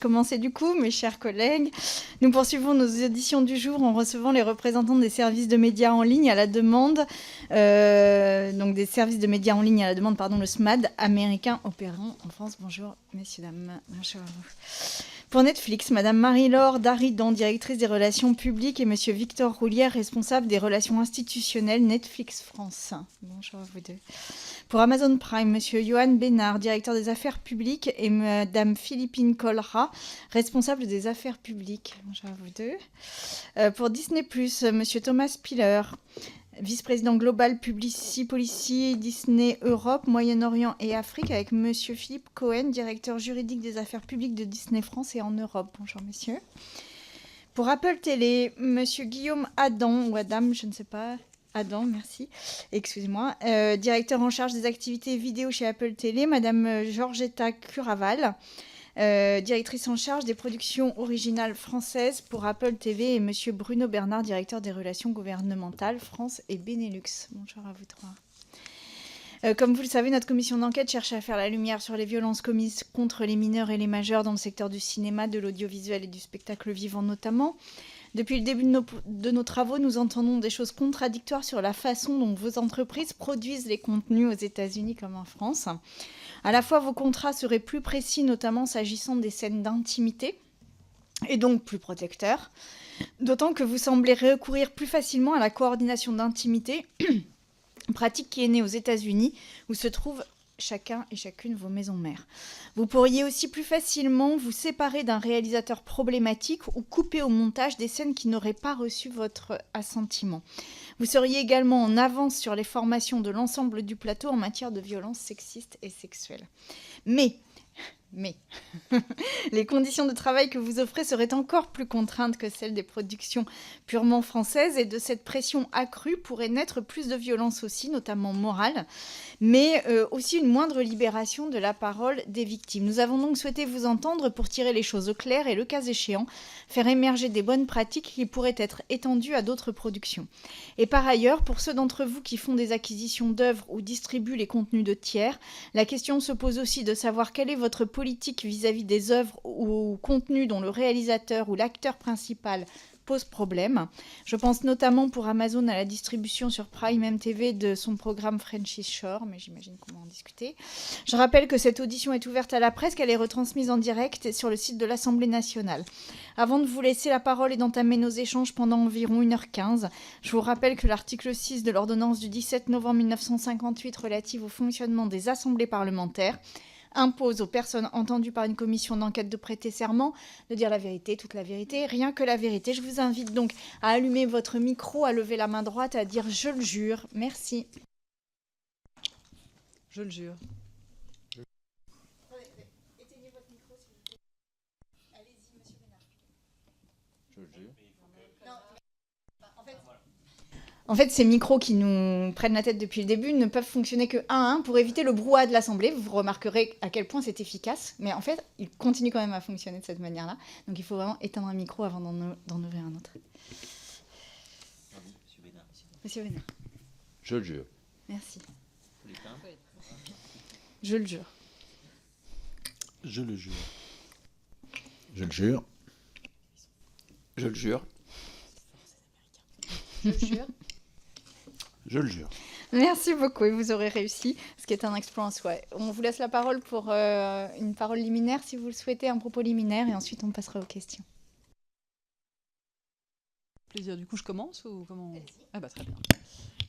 Commencer du coup, mes chers collègues. Nous poursuivons nos éditions du jour en recevant les représentants des services de médias en ligne à la demande, donc des services de médias en ligne à la demande, pardon, le SMAD américain opérant en France. Bonjour, messieurs, dames. Bonjour à vous. Pour Netflix, Madame Marie-Laure Daridon, directrice des relations publiques, et Monsieur Victor Roulière, responsable des relations institutionnelles Netflix France. Bonjour à vous deux. Pour Amazon Prime, Monsieur Johan Bénard, directeur des affaires publiques, et Madame Philippine Colra, responsable des affaires publiques. Bonjour à vous deux. Pour Disney+, Monsieur Thomas Spiller, vice-président global Publicity Policy Disney Europe, Moyen-Orient et Afrique, avec Monsieur Philippe Cohen, directeur juridique des affaires publiques de Disney France et en Europe. Bonjour messieurs. Pour Apple Télé, Monsieur Guillaume Adam, ou Adam, je ne sais pas... Adam, merci. Excusez-moi. Directeur en charge des activités vidéo chez Apple Télé, Madame Georgetta Curaval, directrice en charge des productions originales françaises pour Apple TV, et Monsieur Bruno Bernard, directeur des relations gouvernementales France et Benelux. Bonjour à vous trois. Comme vous le savez, notre commission d'enquête cherche à faire la lumière sur les violences commises contre les mineurs et les majeurs dans le secteur du cinéma, de l'audiovisuel et du spectacle vivant notamment. Depuis le début de nos travaux, nous entendons des choses contradictoires sur la façon dont vos entreprises produisent les contenus aux États-Unis comme en France. À la fois, vos contrats seraient plus précis, notamment s'agissant des scènes d'intimité, et donc plus protecteurs, d'autant que vous semblez recourir plus facilement à la coordination d'intimité, pratique qui est née aux États-Unis, où se trouvent chacun et chacune vos maisons mères. Vous pourriez aussi plus facilement vous séparer d'un réalisateur problématique ou couper au montage des scènes qui n'auraient pas reçu votre assentiment. Vous seriez également en avance sur les formations de l'ensemble du plateau en matière de violences sexistes et sexuelles. Mais les conditions de travail que vous offrez seraient encore plus contraintes que celles des productions purement françaises, et de cette pression accrue pourrait naître plus de violence aussi, notamment morale, mais aussi une moindre libération de la parole des victimes. Nous avons donc souhaité vous entendre pour tirer les choses au clair et, le cas échéant, faire émerger des bonnes pratiques qui pourraient être étendues à d'autres productions. Et par ailleurs, pour ceux d'entre vous qui font des acquisitions d'œuvres ou distribuent les contenus de tiers, la question se pose aussi de savoir quelle est votre politique vis-à-vis des œuvres ou contenus dont le réalisateur ou l'acteur principal pose problème. Je pense notamment pour Amazon à la distribution sur Prime MTV de son programme Frenchy Shore, mais j'imagine qu'on va en discuter. Je rappelle que cette audition est ouverte à la presse, qu'elle est retransmise en direct sur le site de l'Assemblée nationale. Avant de vous laisser la parole et d'entamer nos échanges pendant environ 1h15, je vous rappelle que l'article 6 de l'ordonnance du 17 novembre 1958 relative au fonctionnement des assemblées parlementaires impose aux personnes entendues par une commission d'enquête de prêter serment, de dire la vérité, toute la vérité, rien que la vérité. Je vous invite donc à allumer votre micro, à lever la main droite, à dire « je le jure ». Merci. Je le jure. Éteignez votre micro, s'il vous plaît. Allez-y, monsieur Bénard. Je le jure. En fait, ces micros qui nous prennent la tête depuis le début ne peuvent fonctionner que 1 à 1 pour éviter le brouhaha de l'Assemblée. Vous remarquerez à quel point c'est efficace. Mais en fait, ils continuent quand même à fonctionner de cette manière-là. Donc il faut vraiment éteindre un micro avant d'en ouvrir un autre. Monsieur Bénard. Je le jure. Merci. Je le jure. Je le jure. Je le jure. Je le jure. Je le jure. Je le jure. Merci beaucoup et vous aurez réussi, ce qui est un exploit en soi. On vous laisse la parole pour une parole liminaire, si vous le souhaitez, un propos liminaire, et ensuite on passera aux questions. Plaisir. Du coup, je commence ou comment? Ah bah très bien.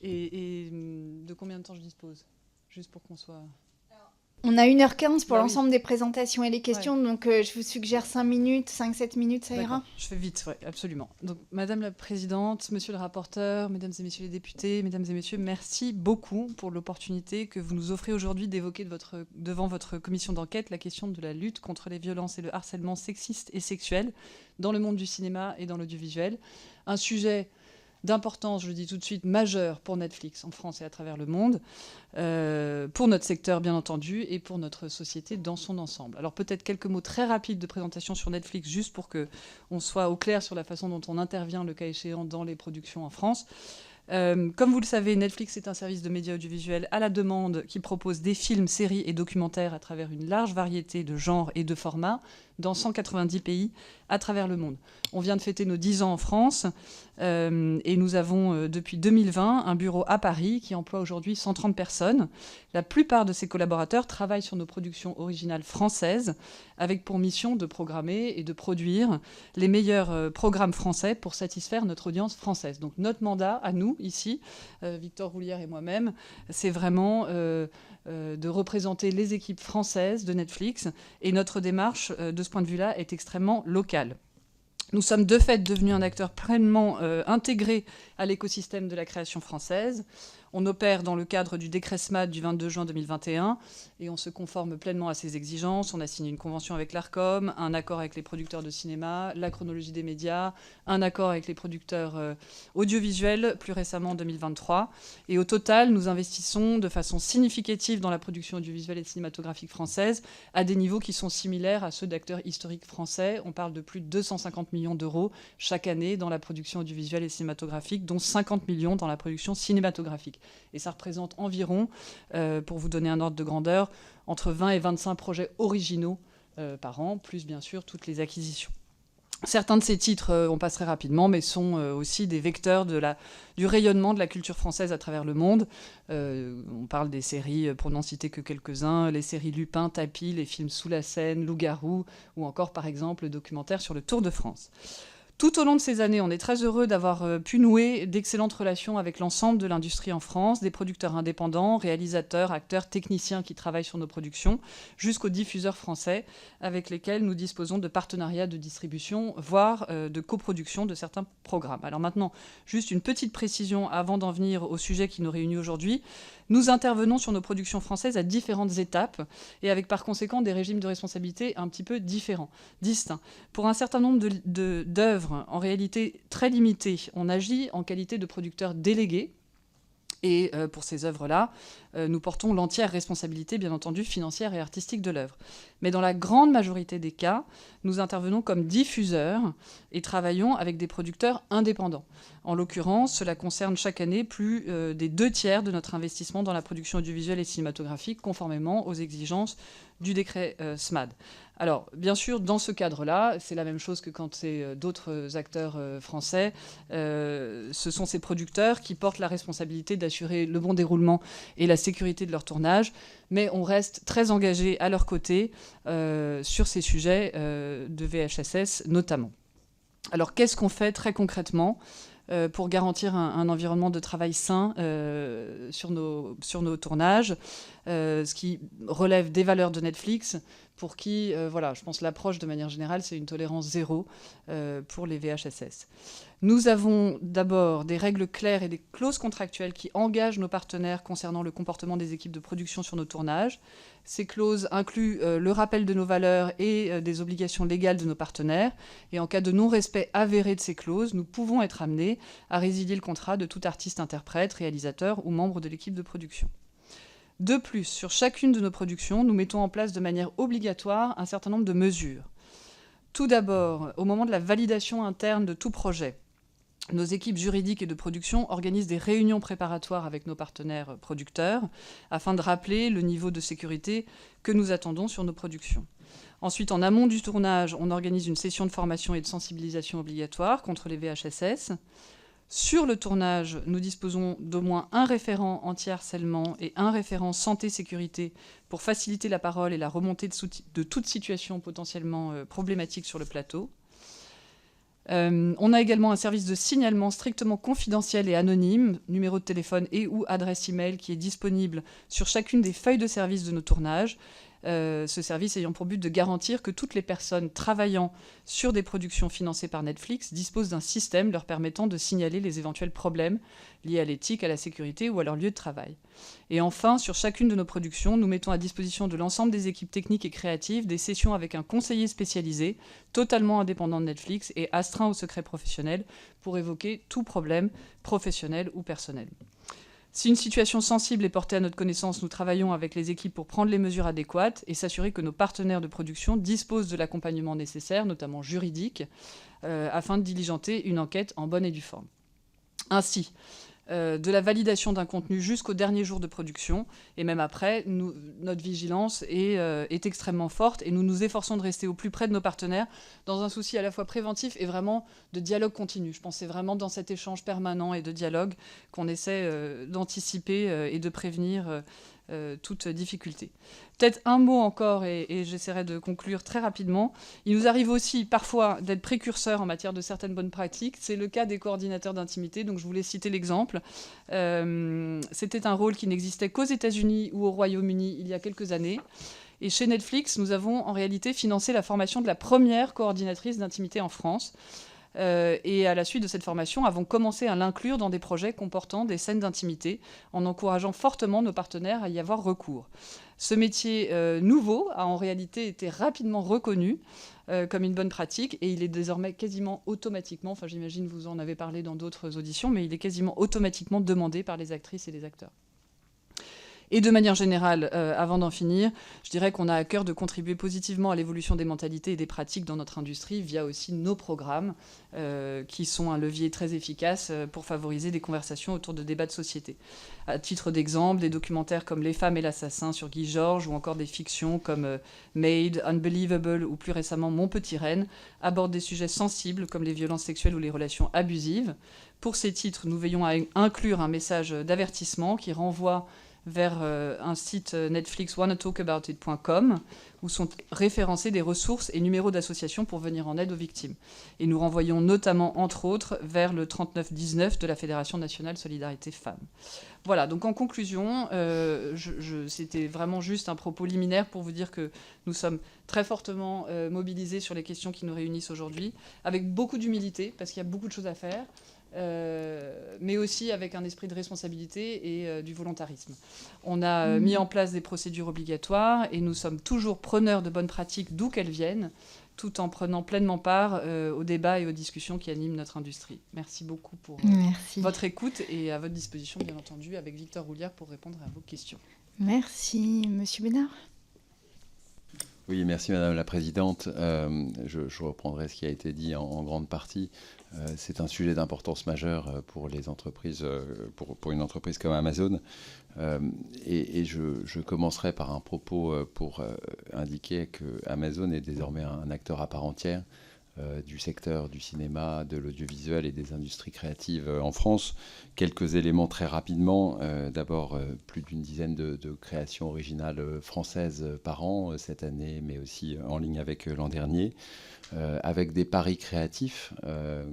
Et de combien de temps je dispose? Juste pour qu'on soit... On a 1h15 pour Bah oui. l'ensemble des présentations et les questions, donc je vous suggère 5 minutes, 5-7 minutes, ça ira. Je fais vite, ouais, absolument. Donc, Madame la Présidente, Monsieur le rapporteur, Mesdames et Messieurs les députés, Mesdames et Messieurs, merci beaucoup pour l'opportunité que vous nous offrez aujourd'hui d'évoquer devant votre commission d'enquête la question de la lutte contre les violences et le harcèlement sexiste et sexuel dans le monde du cinéma et dans l'audiovisuel. Un sujet d'importance, je le dis tout de suite, majeure pour Netflix en France et à travers le monde, pour notre secteur bien entendu et pour notre société dans son ensemble. Alors peut-être quelques mots très rapides de présentation sur Netflix, juste pour qu'on soit au clair sur la façon dont on intervient le cas échéant dans les productions en France. Comme vous le savez, Netflix est un service de médias audiovisuels à la demande qui propose des films, séries et documentaires à travers une large variété de genres et de formats dans 190 pays à travers le monde. On vient de fêter nos 10 ans en France et nous avons depuis 2020 un bureau à Paris qui emploie aujourd'hui 130 personnes. La plupart de ces collaborateurs travaillent sur nos productions originales françaises avec pour mission de programmer et de produire les meilleurs programmes français pour satisfaire notre audience française. Donc notre mandat à nous, ici, Victor Roulière et moi-même, c'est vraiment de représenter les équipes françaises de Netflix. Et notre démarche, de ce point de vue-là, est extrêmement locale. Nous sommes de fait devenus un acteur pleinement intégré à l'écosystème de la création française. On opère dans le cadre du décret SMAD du 22 juin 2021 et on se conforme pleinement à ces exigences. On a signé une convention avec l'ARCOM, un accord avec les producteurs de cinéma, la chronologie des médias, un accord avec les producteurs audiovisuels, plus récemment en 2023. Et au total, nous investissons de façon significative dans la production audiovisuelle et cinématographique française à des niveaux qui sont similaires à ceux d'acteurs historiques français. On parle de plus de 250 millions d'euros chaque année dans la production audiovisuelle et cinématographique, dont 50 millions dans la production cinématographique. Et ça représente environ, pour vous donner un ordre de grandeur, entre 20 et 25 projets originaux par an, plus bien sûr toutes les acquisitions. Certains de ces titres, on passerait rapidement, mais sont aussi des vecteurs du rayonnement de la culture française à travers le monde. On parle des séries, pour n'en citer que quelques-uns, les séries Lupin, Tapis, les films Sous la Seine, Loup-garou, ou encore par exemple le documentaire sur le Tour de France. Tout au long de ces années, on est très heureux d'avoir pu nouer d'excellentes relations avec l'ensemble de l'industrie en France, des producteurs indépendants, réalisateurs, acteurs, techniciens qui travaillent sur nos productions, jusqu'aux diffuseurs français avec lesquels nous disposons de partenariats de distribution, voire de coproduction de certains programmes. Alors maintenant, juste une petite précision avant d'en venir au sujet qui nous réunit aujourd'hui. Nous intervenons sur nos productions françaises à différentes étapes et avec par conséquent des régimes de responsabilité un petit peu différents, distincts. Pour un certain nombre d'œuvres, en réalité très limitées, on agit en qualité de producteur délégué. Et pour ces œuvres-là, nous portons l'entière responsabilité, bien entendu, financière et artistique de l'œuvre. Mais dans la grande majorité des cas, nous intervenons comme diffuseurs et travaillons avec des producteurs indépendants. En l'occurrence, cela concerne chaque année plus des 2/3 de notre investissement dans la production audiovisuelle et cinématographique, conformément aux exigences du décret SMAD. Alors, bien sûr, dans ce cadre-là, c'est la même chose que quand c'est d'autres acteurs français. Ce sont ces producteurs qui portent la responsabilité d'assurer le bon déroulement et la sécurité de leur tournage, mais on reste très engagé à leur côté sur ces sujets de VHSS notamment. Alors, qu'est-ce qu'on fait très concrètement pour garantir un environnement de travail sain sur nos tournages, ce qui relève des valeurs de Netflix, pour qui, voilà, je pense l'approche de manière générale, c'est une tolérance zéro pour les VHSS. Nous avons d'abord des règles claires et des clauses contractuelles qui engagent nos partenaires concernant le comportement des équipes de production sur nos tournages. Ces clauses incluent le rappel de nos valeurs et des obligations légales de nos partenaires. Et en cas de non-respect avéré de ces clauses, nous pouvons être amenés à résilier le contrat de tout artiste, interprète, réalisateur ou membre de l'équipe de production. De plus, sur chacune de nos productions, nous mettons en place de manière obligatoire un certain nombre de mesures. Tout d'abord, au moment de la validation interne de tout projet, nos équipes juridiques et de production organisent des réunions préparatoires avec nos partenaires producteurs afin de rappeler le niveau de sécurité que nous attendons sur nos productions. Ensuite, en amont du tournage, on organise une session de formation et de sensibilisation obligatoire contre les VHSS. Sur le tournage, nous disposons d'au moins un référent anti-harcèlement et un référent santé-sécurité pour faciliter la parole et la remontée de toute situation potentiellement problématique sur le plateau. On a également un service de signalement strictement confidentiel et anonyme, numéro de téléphone et ou adresse email qui est disponible sur chacune des feuilles de service de nos tournages. Ce service ayant pour but de garantir que toutes les personnes travaillant sur des productions financées par Netflix disposent d'un système leur permettant de signaler les éventuels problèmes liés à l'éthique, à la sécurité ou à leur lieu de travail. Et enfin, sur chacune de nos productions, nous mettons à disposition de l'ensemble des équipes techniques et créatives des sessions avec un conseiller spécialisé, totalement indépendant de Netflix et astreint au secret professionnel pour évoquer tout problème professionnel ou personnel. Si une situation sensible est portée à notre connaissance, nous travaillons avec les équipes pour prendre les mesures adéquates et s'assurer que nos partenaires de production disposent de l'accompagnement nécessaire, notamment juridique, afin de diligenter une enquête en bonne et due forme. Ainsi, de la validation d'un contenu jusqu'au dernier jour de production. Et même après, notre vigilance est extrêmement forte et nous nous efforçons de rester au plus près de nos partenaires dans un souci à la fois préventif et vraiment de dialogue continu. Je pense que c'est vraiment dans cet échange permanent et de dialogue qu'on essaie d'anticiper et de prévenir toute difficulté. Peut-être un mot encore, et j'essaierai de conclure très rapidement. Il nous arrive aussi parfois d'être précurseurs en matière de certaines bonnes pratiques. C'est le cas des coordinateurs d'intimité, donc je voulais citer l'exemple. C'était un rôle qui n'existait qu'aux États-Unis ou au Royaume-Uni il y a quelques années. Et chez Netflix, nous avons en réalité financé la formation de la première coordinatrice d'intimité en France. Et à la suite de cette formation, avons commencé à l'inclure dans des projets comportant des scènes d'intimité, en encourageant fortement nos partenaires à y avoir recours. Ce métier nouveau a en réalité été rapidement reconnu comme une bonne pratique, et il est désormais quasiment automatiquement, enfin j'imagine vous en avez parlé dans d'autres auditions, mais il est quasiment automatiquement demandé par les actrices et les acteurs. Et de manière générale, avant d'en finir, je dirais qu'on a à cœur de contribuer positivement à l'évolution des mentalités et des pratiques dans notre industrie via aussi nos programmes, qui sont un levier très efficace pour favoriser des conversations autour de débats de société. À titre d'exemple, des documentaires comme Les femmes et l'assassin sur Guy Georges, ou encore des fictions comme Made, Unbelievable ou plus récemment Mon petit Reine, abordent des sujets sensibles comme les violences sexuelles ou les relations abusives. Pour ces titres, nous veillons à inclure un message d'avertissement qui renvoie vers un site Netflix wannatalkaboutit.com où sont référencés des ressources et numéros d'associations pour venir en aide aux victimes. Et nous renvoyons notamment, entre autres, vers le 3919 de la Fédération nationale Solidarité Femmes. Voilà, donc en conclusion, c'était vraiment juste un propos liminaire pour vous dire que nous sommes très fortement mobilisés sur les questions qui nous réunissent aujourd'hui, avec beaucoup d'humilité, parce qu'il y a beaucoup de choses à faire, mais aussi avec un esprit de responsabilité et du volontarisme. On a mis en place des procédures obligatoires et nous sommes toujours preneurs de bonnes pratiques d'où qu'elles viennent, tout en prenant pleinement part aux débats et aux discussions qui animent notre industrie. Merci beaucoup pour votre écoute et à votre disposition, bien entendu, avec Victor Roulière pour répondre à vos questions. Merci. Monsieur Bénard ? Oui, merci Madame la Présidente. Je reprendrai ce qui a été dit en grande partie. C'est un sujet d'importance majeure pour les entreprises, pour une entreprise comme Amazon. Et je commencerai par un propos pour indiquer que Amazon est désormais un acteur à part entière du secteur du cinéma, de l'audiovisuel et des industries créatives en France. Quelques éléments très rapidement. D'abord, plus d'une dizaine de créations originales françaises par an cette année, mais aussi en ligne avec l'an dernier. Avec des paris créatifs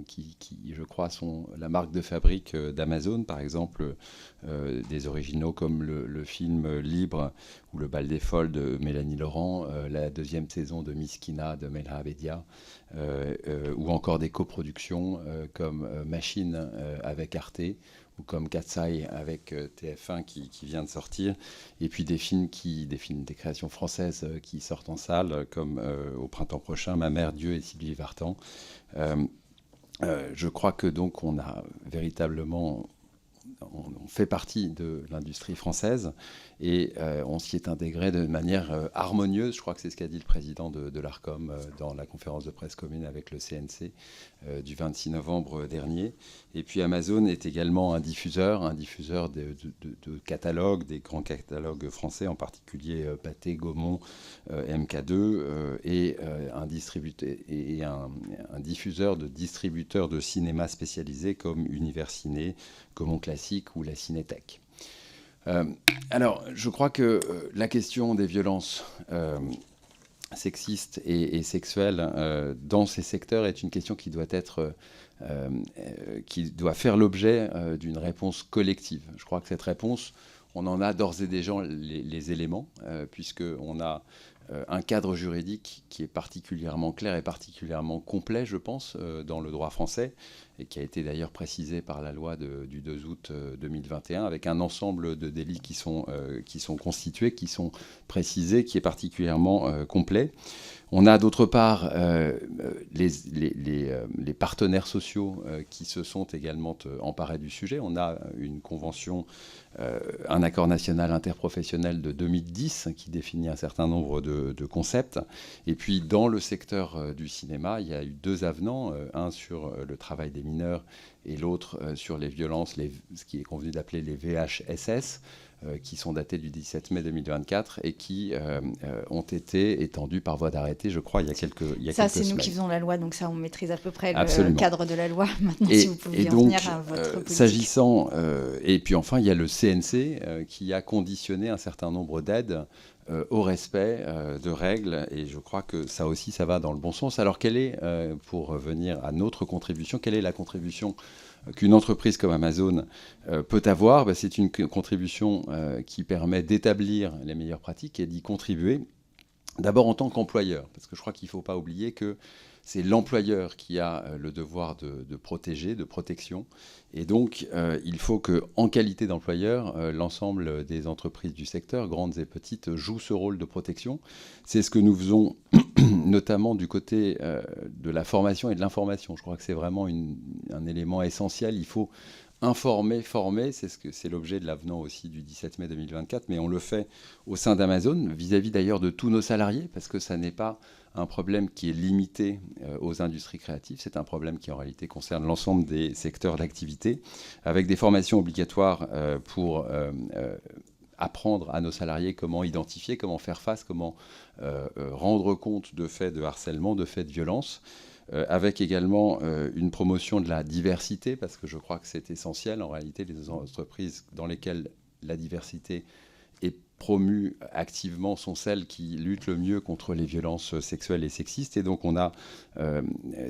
qui, je crois, sont la marque de fabrique d'Amazon. Par exemple, des originaux comme le film Libre ou Le Bal des Folles de Mélanie Laurent, la deuxième saison de Miss Kina de Melha Abedia, ou encore des coproductions comme Machine avec Arte, ou comme Katsai avec TF1 qui vient de sortir, et puis des créations françaises qui sortent en salle, comme au printemps prochain, Ma mère, Dieu et Sylvie Vartan. Je crois que donc on a véritablement... On fait partie de l'industrie française et on s'y est intégré de manière harmonieuse. Je crois que c'est ce qu'a dit le président de l'ARCOM dans la conférence de presse commune avec le CNC du 26 novembre dernier. Et puis Amazon est également un diffuseur de catalogues, des grands catalogues français, en particulier Pathé, Gaumont, MK2, et un diffuseur de distributeurs de cinéma spécialisés comme Univers Ciné, Gaumont Classique ou la Cinétech. Alors, je crois que la question des violences sexistes et sexuelles dans ces secteurs est une question qui doit faire l'objet d'une réponse collective. Je crois que cette réponse, on en a d'ores et déjà les éléments, puisqu'on a un cadre juridique qui est particulièrement clair et particulièrement complet, je pense, dans le droit français, et qui a été d'ailleurs précisé par la loi du 2 août 2021, avec un ensemble de délits qui sont constitués, qui sont précisés, qui est particulièrement complet. On a d'autre part les partenaires sociaux qui se sont également emparés du sujet. On a une convention, un accord national interprofessionnel de 2010 qui définit un certain nombre de concepts. Et puis dans le secteur du cinéma, il y a eu 2 avenants, un sur le travail des mineurs et l'autre sur les violences, ce qui est convenu d'appeler les VHSS, qui sont datés du 17 mai 2024 et qui ont été étendus par voie d'arrêté, je crois, il y a quelques semaines. Ça, c'est nous qui faisons la loi, donc ça, on maîtrise à peu près Absolument. le cadre de la loi. Maintenant, si vous pouviez en venir à votre politique. S'agissant, et puis enfin, il y a le CNC qui a conditionné un certain nombre d'aides au respect de règles, et je crois que ça aussi, ça va dans le bon sens. Alors, quelle est, pour venir à notre contribution, quelle est la contribution qu'une entreprise comme Amazon peut avoir? C'est une contribution qui permet d'établir les meilleures pratiques et d'y contribuer, d'abord en tant qu'employeur, parce que je crois qu'il ne faut pas oublier que c'est l'employeur qui a le devoir de protéger, de protection. Et donc, il faut qu'en qualité d'employeur, l'ensemble des entreprises du secteur, grandes et petites, jouent ce rôle de protection. C'est ce que nous faisons notamment du côté de la formation et de l'information. Je crois que c'est vraiment un élément essentiel. Il faut informer, former, c'est l'objet de l'avenant aussi du 17 mai 2024, mais on le fait au sein d'Amazon, vis-à-vis d'ailleurs de tous nos salariés, parce que ça n'est pas un problème qui est limité aux industries créatives, c'est un problème qui en réalité concerne l'ensemble des secteurs d'activité, avec des formations obligatoires pour apprendre à nos salariés comment identifier, comment faire face, comment rendre compte de faits de harcèlement, de faits de violence, avec également une promotion de la diversité, parce que je crois que c'est essentiel. En réalité, les entreprises dans lesquelles la diversité est promue activement sont celles qui luttent le mieux contre les violences sexuelles et sexistes. Et donc, on a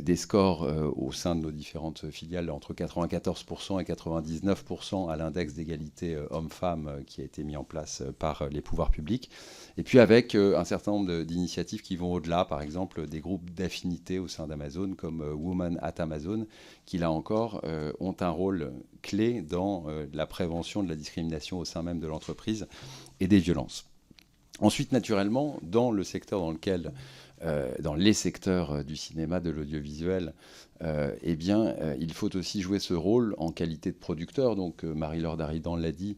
des scores au sein de nos différentes filiales entre 94% et 99% à l'index d'égalité hommes-femmes qui a été mis en place par les pouvoirs publics. Et puis avec un certain nombre d'initiatives qui vont au-delà, par exemple des groupes d'affinité au sein d'Amazon comme Women at Amazon, qui là encore ont un rôle clé dans la prévention de la discrimination au sein même de l'entreprise et des violences. Ensuite, naturellement, dans le secteur dans lequel, dans les secteurs du cinéma, de l'audiovisuel, il faut aussi jouer ce rôle en qualité de producteur. Donc, Marie-Laure Daridan l'a dit,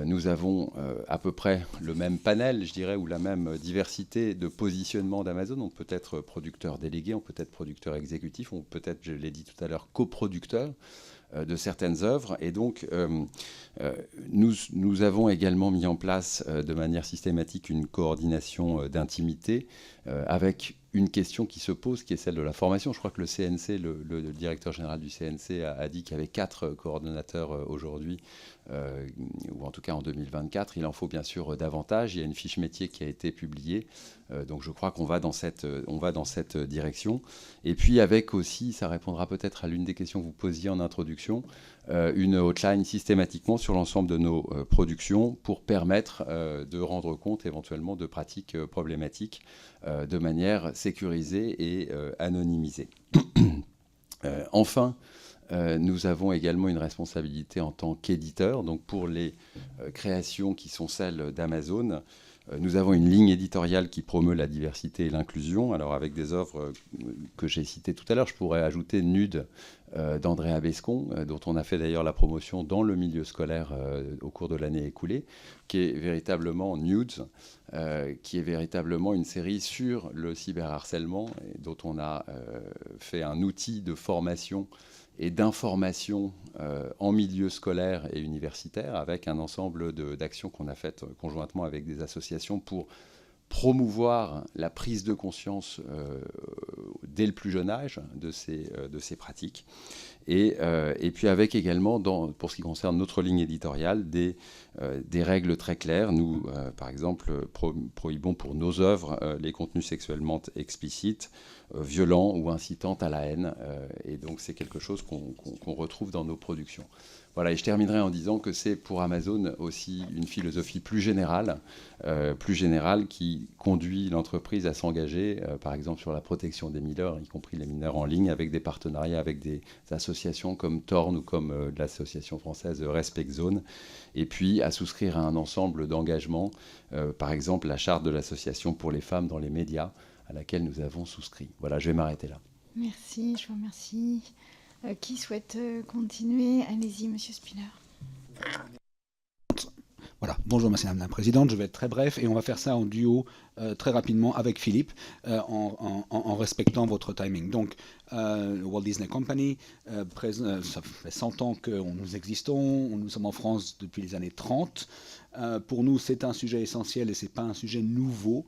nous avons à peu près le même panel, je dirais, ou la même diversité de positionnement d'Amazon. On peut être producteur délégué, on peut être producteur exécutif, on peut être, je l'ai dit tout à l'heure, coproducteur de certaines œuvres. Et donc, nous avons également mis en place de manière systématique une coordination d'intimité avec une question qui se pose, qui est celle de la formation. Je crois que le CNC, le directeur général du CNC a dit qu'il y avait 4 coordonnateurs aujourd'hui, ou en tout cas en 2024. Il en faut bien sûr davantage. Il y a une fiche métier qui a été publiée. Donc je crois qu'on va dans cette direction. Et puis avec aussi, ça répondra peut-être à l'une des questions que vous posiez en introduction, une hotline systématiquement sur l'ensemble de nos productions pour permettre de rendre compte éventuellement de pratiques problématiques de manière sécurisée et anonymisée. Enfin, nous avons également une responsabilité en tant qu'éditeur. Donc pour les créations qui sont celles d'Amazon, nous avons une ligne éditoriale qui promeut la diversité et l'inclusion. Alors avec des œuvres que j'ai citées tout à l'heure, je pourrais ajouter Nude d'Andrea Bescon, dont on a fait d'ailleurs la promotion dans le milieu scolaire au cours de l'année écoulée, qui est véritablement Nudes, qui est véritablement une série sur le cyberharcèlement, et dont on a fait un outil de formation et d'information en milieu scolaire et universitaire, avec un ensemble d'actions qu'on a faites conjointement avec des associations pour promouvoir la prise de conscience dès le plus jeune âge de ces pratiques. Et puis avec également, pour ce qui concerne notre ligne éditoriale, des règles très claires. Nous, par exemple, prohibons pour nos œuvres les contenus sexuellement explicites, violents ou incitant à la haine. Et donc c'est quelque chose qu'on retrouve dans nos productions. Voilà, et je terminerai en disant que c'est pour Amazon aussi une philosophie plus générale qui conduit l'entreprise à s'engager, par exemple, sur la protection des mineurs, y compris les mineurs en ligne, avec des partenariats avec des associations comme Torn ou comme l'association française Respect Zone, et puis à souscrire à un ensemble d'engagements, par exemple la charte de l'association pour les femmes dans les médias, à laquelle nous avons souscrit. Voilà, je vais m'arrêter là. Merci, je vous remercie. Qui souhaite continuer? Allez-y, Monsieur Spiller. Voilà, bonjour Madame la Présidente, je vais être très bref et on va faire ça en duo très rapidement avec Philippe en respectant votre timing. Donc, le Walt Disney Company, ça fait 100 ans que nous existons, nous sommes en France depuis les années 30. Pour nous, c'est un sujet essentiel et ce n'est pas un sujet nouveau.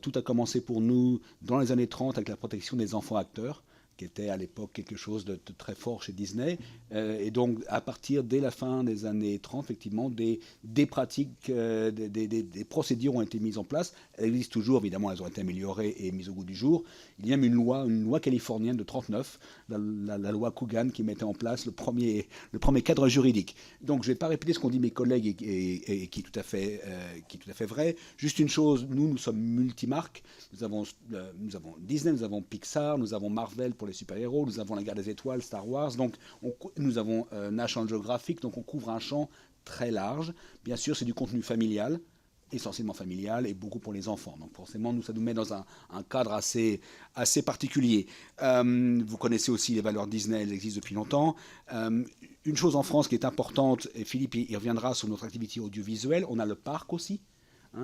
Tout a commencé pour nous dans les années 30 avec la protection des enfants acteurs, qui était à l'époque quelque chose de très fort chez Disney. Et donc, à partir dès la fin des années 30, effectivement, des pratiques, des procédures ont été mises en place. Elles existent toujours, évidemment, elles ont été améliorées et mises au goût du jour. Il y a même une loi californienne de 1939, la loi Coogan, qui mettait en place le premier cadre juridique. Donc, je ne vais pas répéter ce qu'ont dit mes collègues et qui est tout à fait vrai. Juste une chose, nous sommes multimarques. Nous avons Disney, nous avons Pixar, nous avons Marvel pour les super-héros, nous avons la Guerre des Étoiles, Star Wars, donc nous avons National Geographic, donc on couvre un champ très large. Bien sûr, c'est du contenu familial, essentiellement familial, et beaucoup pour les enfants. Donc forcément, ça nous met dans un cadre assez particulier. Vous connaissez aussi les valeurs Disney, elles existent depuis longtemps. Une chose en France qui est importante, et Philippe y reviendra sur notre activité audiovisuelle, on a le parc aussi,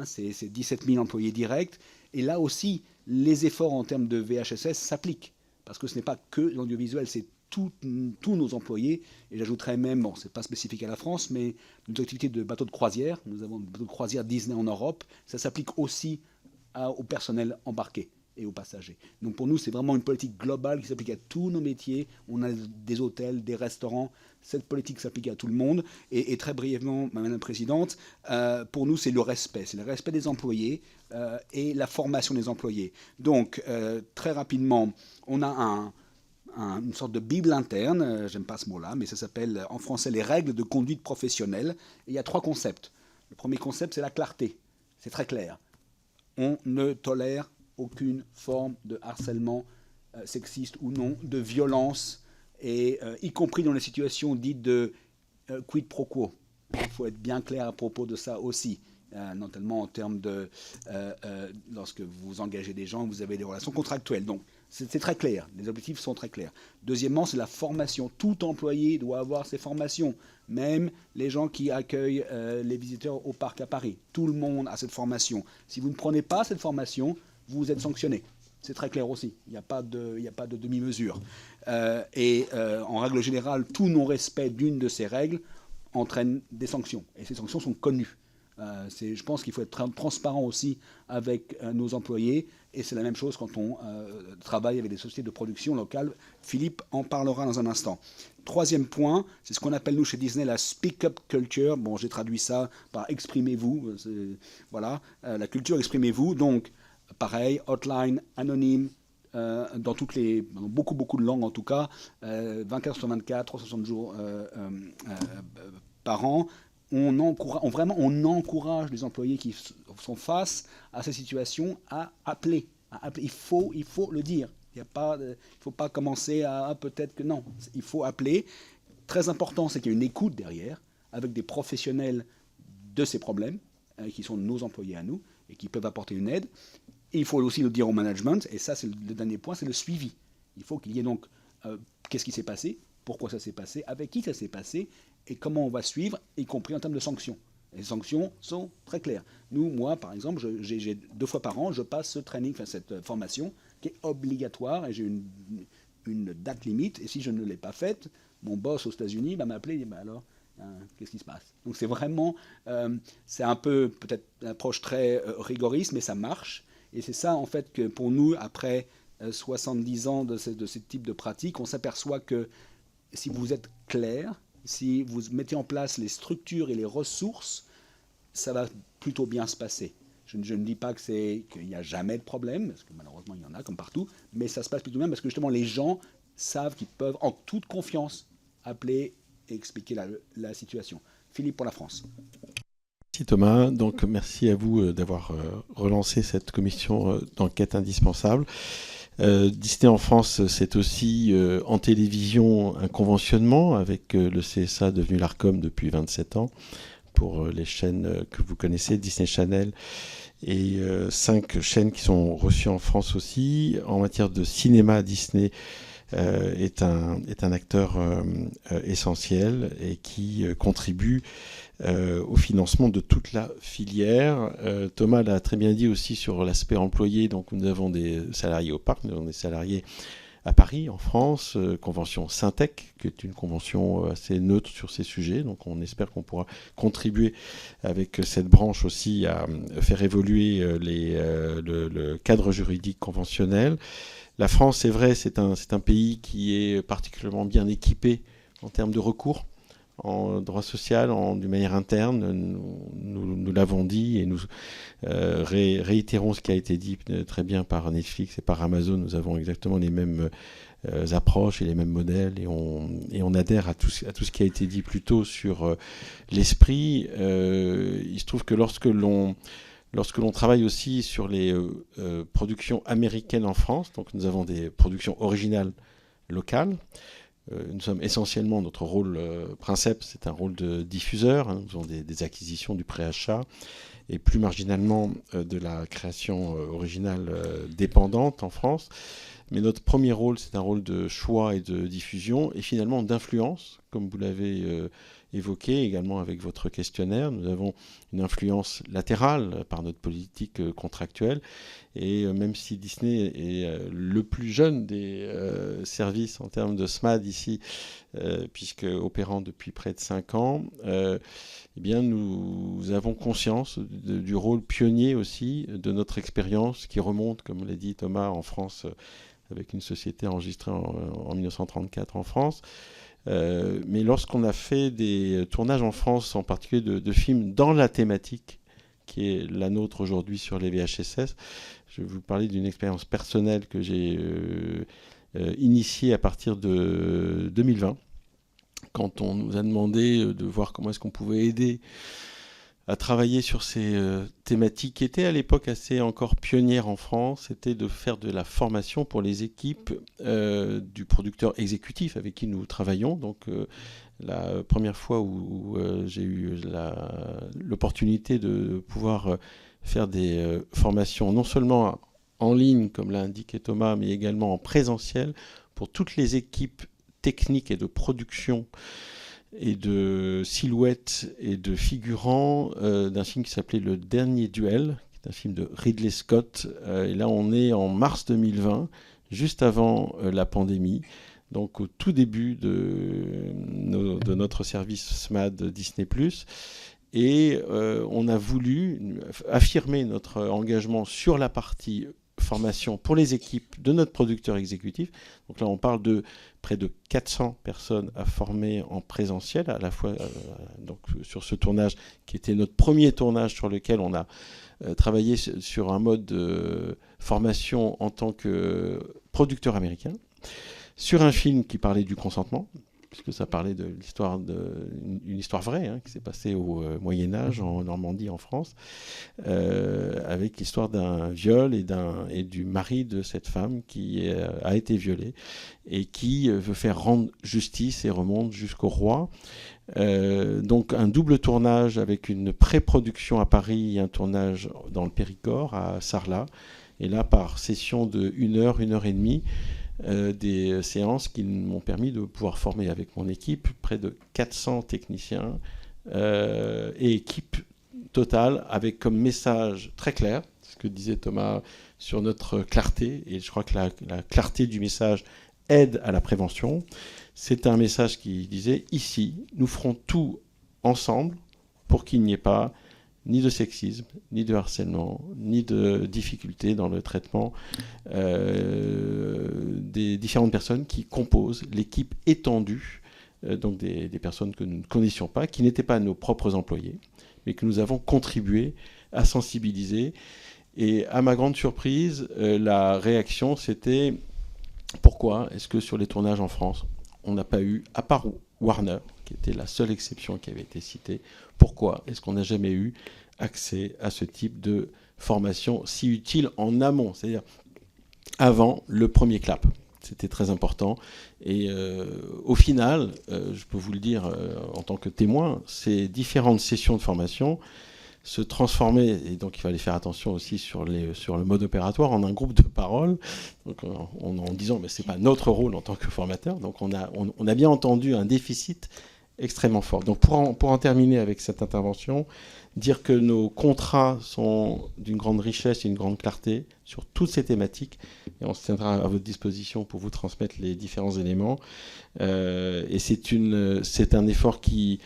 c'est 17 000 employés directs, et là aussi, les efforts en termes de VHSS s'appliquent. Parce que ce n'est pas que l'audiovisuel, c'est tous nos employés. Et j'ajouterais même, bon, ce n'est pas spécifique à la France, mais notre activité de bateau de croisière, nous avons un bateau de croisière Disney en Europe, ça s'applique aussi au personnel embarqué et aux passagers. Donc pour nous, c'est vraiment une politique globale qui s'applique à tous nos métiers. On a des hôtels, des restaurants. Cette politique s'applique à tout le monde. Et très brièvement, Madame la Présidente, pour nous, c'est le respect. C'est le respect des employés et la formation des employés. Donc, très rapidement, on a une sorte de bible interne, j'aime pas ce mot-là, mais ça s'appelle en français les règles de conduite professionnelle. Et il y a 3 concepts. Le premier concept, c'est la clarté. C'est très clair. On ne tolère aucune forme de harcèlement sexiste ou non, de violence, et y compris dans les situations dites de quid pro quo. Il faut être bien clair à propos de ça aussi, notamment en termes de lorsque vous engagez des gens, vous avez des relations contractuelles. Donc c'est très clair, les objectifs sont très clairs. Deuxièmement, c'est la formation. Tout employé doit avoir ses formations, même les gens qui accueillent les visiteurs au parc à Paris. Tout le monde a cette formation. Si vous ne prenez pas cette formation, vous êtes sanctionné. C'est très clair aussi. Il n'y a pas de demi-mesure. En règle générale, tout non-respect d'une de ces règles entraîne des sanctions. Et ces sanctions sont connues. Je pense qu'il faut être transparent aussi avec nos employés. Et c'est la même chose quand on travaille avec des sociétés de production locales. Philippe en parlera dans un instant. Troisième point, c'est ce qu'on appelle nous chez Disney la speak-up culture. Bon, j'ai traduit ça par exprimez-vous. Voilà, la culture exprimez-vous. Donc, pareil, hotline, anonyme, dans beaucoup de langues en tout cas, 24 sur 24, 360 jours par an. On encourage les employés qui sont face à ces situations à appeler. Il faut le dire. Il ne faut pas commencer à peut-être que non. Il faut appeler. Très important, c'est qu'il y ait une écoute derrière, avec des professionnels de ces problèmes, qui sont nos employés à nous, et qui peuvent apporter une aide. Et il faut aussi le dire au management, et ça c'est le dernier point, c'est le suivi. Il faut qu'il y ait donc qu'est-ce qui s'est passé, pourquoi ça s'est passé, avec qui ça s'est passé, et comment on va suivre, y compris en termes de sanctions. Les sanctions sont très claires. Moi, par exemple, j'ai 2 fois par an, je passe ce training, cette formation qui est obligatoire, et j'ai une date limite, et si je ne l'ai pas faite, mon boss aux États-Unis va m'appeler et dire alors, qu'est-ce qui se passe? Donc c'est vraiment, c'est un peu peut-être une approche très rigoriste, mais ça marche. Et c'est ça, en fait, que pour nous, après 70 ans de ce type de pratique, on s'aperçoit que si vous êtes clair, si vous mettez en place les structures et les ressources, ça va plutôt bien se passer. Je ne dis pas qu'il n'y a jamais de problème, parce que malheureusement, il y en a comme partout, mais ça se passe plutôt bien parce que justement, les gens savent qu'ils peuvent, en toute confiance, appeler et expliquer la situation. Philippe pour la France. Merci Thomas, donc merci à vous d'avoir relancé cette commission d'enquête indispensable. Disney en France, c'est aussi en télévision un conventionnement avec le CSA devenu l'ARCOM depuis 27 ans pour les chaînes que vous connaissez, Disney Channel, et 5 chaînes qui sont reçues en France aussi. En matière de cinéma, Disney est un acteur essentiel et qui contribue au financement de toute la filière. Thomas l'a très bien dit aussi sur l'aspect employé. Donc nous avons des salariés au parc, nous avons des salariés à Paris, en France, convention Syntec, qui est une convention assez neutre sur ces sujets. Donc on espère qu'on pourra contribuer avec cette branche aussi à faire évoluer le cadre juridique conventionnel. La France, c'est vrai, c'est un pays qui est particulièrement bien équipé en termes de recours en droit social, d'une manière interne. Nous l'avons dit et nous réitérons ce qui a été dit très bien par Netflix et par Amazon. Nous avons exactement les mêmes approches et les mêmes modèles et on adhère à tout ce qui a été dit plus tôt sur l'esprit. Il se trouve que lorsque l'on travaille aussi sur les productions américaines en France, donc nous avons des productions originales locales. Nous sommes essentiellement, notre rôle princeps, c'est un rôle de diffuseur. Nous faisons des acquisitions, du préachat et plus marginalement de la création originale dépendante en France. Mais notre premier rôle, c'est un rôle de choix et de diffusion et finalement d'influence, comme vous l'avez évoqué également avec votre questionnaire. Nous avons une influence latérale par notre politique contractuelle. Et même si Disney est le plus jeune des services en termes de SMAD ici, puisque opérant depuis près de 5 ans, eh bien nous avons conscience du rôle pionnier aussi de notre expérience qui remonte, comme l'a dit Thomas, en France, avec une société enregistrée en 1934 en France. Mais lorsqu'on a fait des tournages en France, en particulier de films dans la thématique qui est la nôtre aujourd'hui sur les VHSS, je vais vous parler d'une expérience personnelle que j'ai initiée à partir de 2020, quand on nous a demandé de voir comment est-ce qu'on pouvait aider à travailler sur ces thématiques qui étaient à l'époque assez encore pionnières en France. C'était de faire de la formation pour les équipes du producteur exécutif avec qui nous travaillons. Donc la première fois où j'ai eu l'opportunité de pouvoir faire des formations non seulement en ligne, comme l'a indiqué Thomas, mais également en présentiel pour toutes les équipes techniques et de production et de silhouettes et de figurants d'un film qui s'appelait Le Dernier Duel, qui est un film de Ridley Scott. Et là, on est en mars 2020, juste avant la pandémie, donc au tout début de notre service SMAD Disney+. Et on a voulu affirmer notre engagement sur la partie formation pour les équipes de notre producteur exécutif. Donc là, on parle de près de 400 personnes à former en présentiel, à la fois donc, sur ce tournage qui était notre premier tournage sur lequel on a travaillé sur un mode de formation en tant que producteur américain, sur un film qui parlait du consentement, puisque ça parlait de l'histoire une histoire vraie qui s'est passée au Moyen-Âge en Normandie, en France, avec l'histoire d'un viol et du mari de cette femme qui a été violée et qui veut faire rendre justice et remonte jusqu'au roi. Donc un double tournage avec une pré-production à Paris et un tournage dans le Périgord, à Sarlat, et là par session de 1 heure, 1 heure et demie, des séances qui m'ont permis de pouvoir former avec mon équipe près de 400 techniciens et équipe totale avec comme message très clair, ce que disait Thomas sur notre clarté, et je crois que la clarté du message aide à la prévention. C'est un message qui disait, ici, nous ferons tout ensemble pour qu'il n'y ait pas ni de sexisme, ni de harcèlement, ni de difficultés dans le traitement des différentes personnes qui composent l'équipe étendue, donc des personnes que nous ne connaissions pas, qui n'étaient pas nos propres employés, mais que nous avons contribué à sensibiliser. Et à ma grande surprise, la réaction, c'était pourquoi est-ce que sur les tournages en France, on n'a pas eu, à part Warner, qui était la seule exception qui avait été citée, pourquoi est-ce qu'on n'a jamais eu accès à ce type de formation si utile en amont, c'est-à-dire avant le premier clap. c'était très important. Et au final, je peux vous le dire en tant que témoin, ces différentes sessions de formation se transformer, et donc il fallait faire attention aussi sur le mode opératoire, en un groupe de parole, donc, en disant mais c'est pas notre rôle en tant que formateur. Donc on a bien entendu un déficit extrêmement fort. Donc pour en terminer avec cette intervention, dire que nos contrats sont d'une grande richesse et une grande clarté sur toutes ces thématiques, et on se tiendra à votre disposition pour vous transmettre les différents éléments. Et c'est un effort qui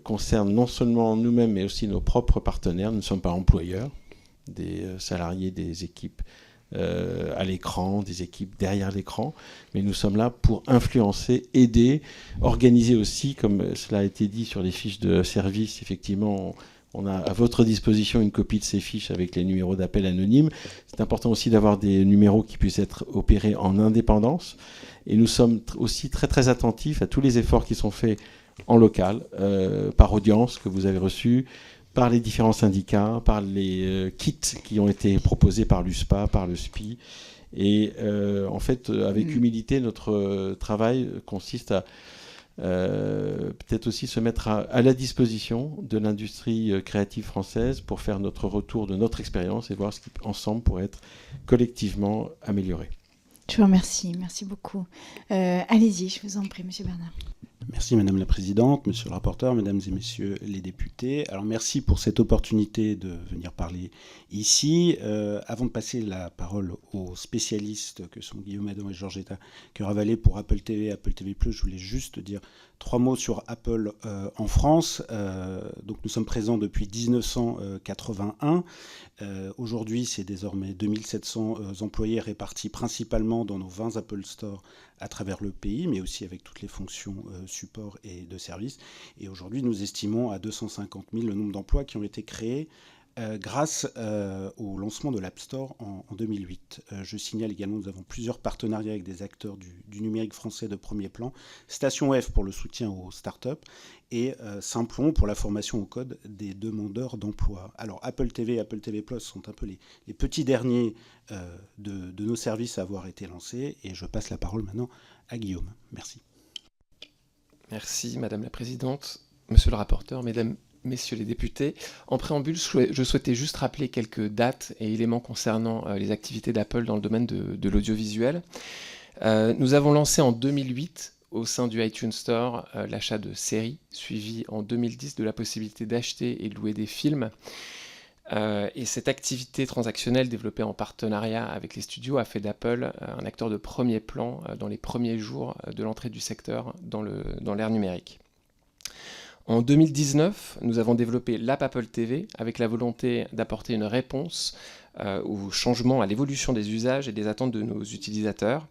concerne non seulement nous-mêmes, mais aussi nos propres partenaires. Nous ne sommes pas employeurs, des salariés, des équipes à l'écran, des équipes derrière l'écran, mais nous sommes là pour influencer, aider, organiser aussi, comme cela a été dit sur les fiches de service. Effectivement, on a à votre disposition une copie de ces fiches avec les numéros d'appel anonymes. C'est important aussi d'avoir des numéros qui puissent être opérés en indépendance. Et nous sommes aussi très très attentifs à tous les efforts qui sont faits en local, par audience que vous avez reçue, par les différents syndicats, par les kits qui ont été proposés par l'USPA, par le SPI. Et en fait, avec humilité, notre travail consiste à peut-être aussi se mettre à la disposition de l'industrie créative française pour faire notre retour de notre expérience et voir ce qui, ensemble, pourrait être collectivement amélioré. Je vous remercie, merci beaucoup. Allez-y, je vous en prie, Monsieur Bernard. Merci Madame la Présidente, Monsieur le rapporteur, Mesdames et Messieurs les députés. Alors merci pour cette opportunité de venir parler ici. Avant de passer la parole aux spécialistes que sont Guillaume Adam et Georgetta Curavallet pour Apple TV, Apple TV+, je voulais juste dire 3 mots sur Apple en France. Donc nous sommes présents depuis 1981. Aujourd'hui, c'est désormais 2700 employés répartis principalement dans nos 20 Apple Store à travers le pays, mais aussi avec toutes les fonctions support et de service. Et aujourd'hui, nous estimons à 250 000 le nombre d'emplois qui ont été créés grâce au lancement de l'App Store en 2008. Je signale également que nous avons plusieurs partenariats avec des acteurs du numérique français de premier plan, Station F pour le soutien aux startups et Simplon pour la formation au code des demandeurs d'emploi. Alors Apple TV et Apple TV Plus sont un peu les petits derniers de nos services à avoir été lancés, et je passe la parole maintenant à Guillaume. Merci. Merci Madame la Présidente, Monsieur le rapporteur, Mesdames, Messieurs les députés. En préambule, je souhaitais juste rappeler quelques dates et éléments concernant les activités d'Apple dans le domaine de l'audiovisuel. Nous avons lancé en 2008 au sein du iTunes Store l'achat de séries, suivi en 2010 de la possibilité d'acheter et de louer des films. Et cette activité transactionnelle développée en partenariat avec les studios a fait d'Apple un acteur de premier plan dans les premiers jours de l'entrée du secteur dans l'ère numérique. En 2019, nous avons développé l'app Apple TV avec la volonté d'apporter une réponse au changement, à l'évolution des usages et des attentes de nos utilisateurs.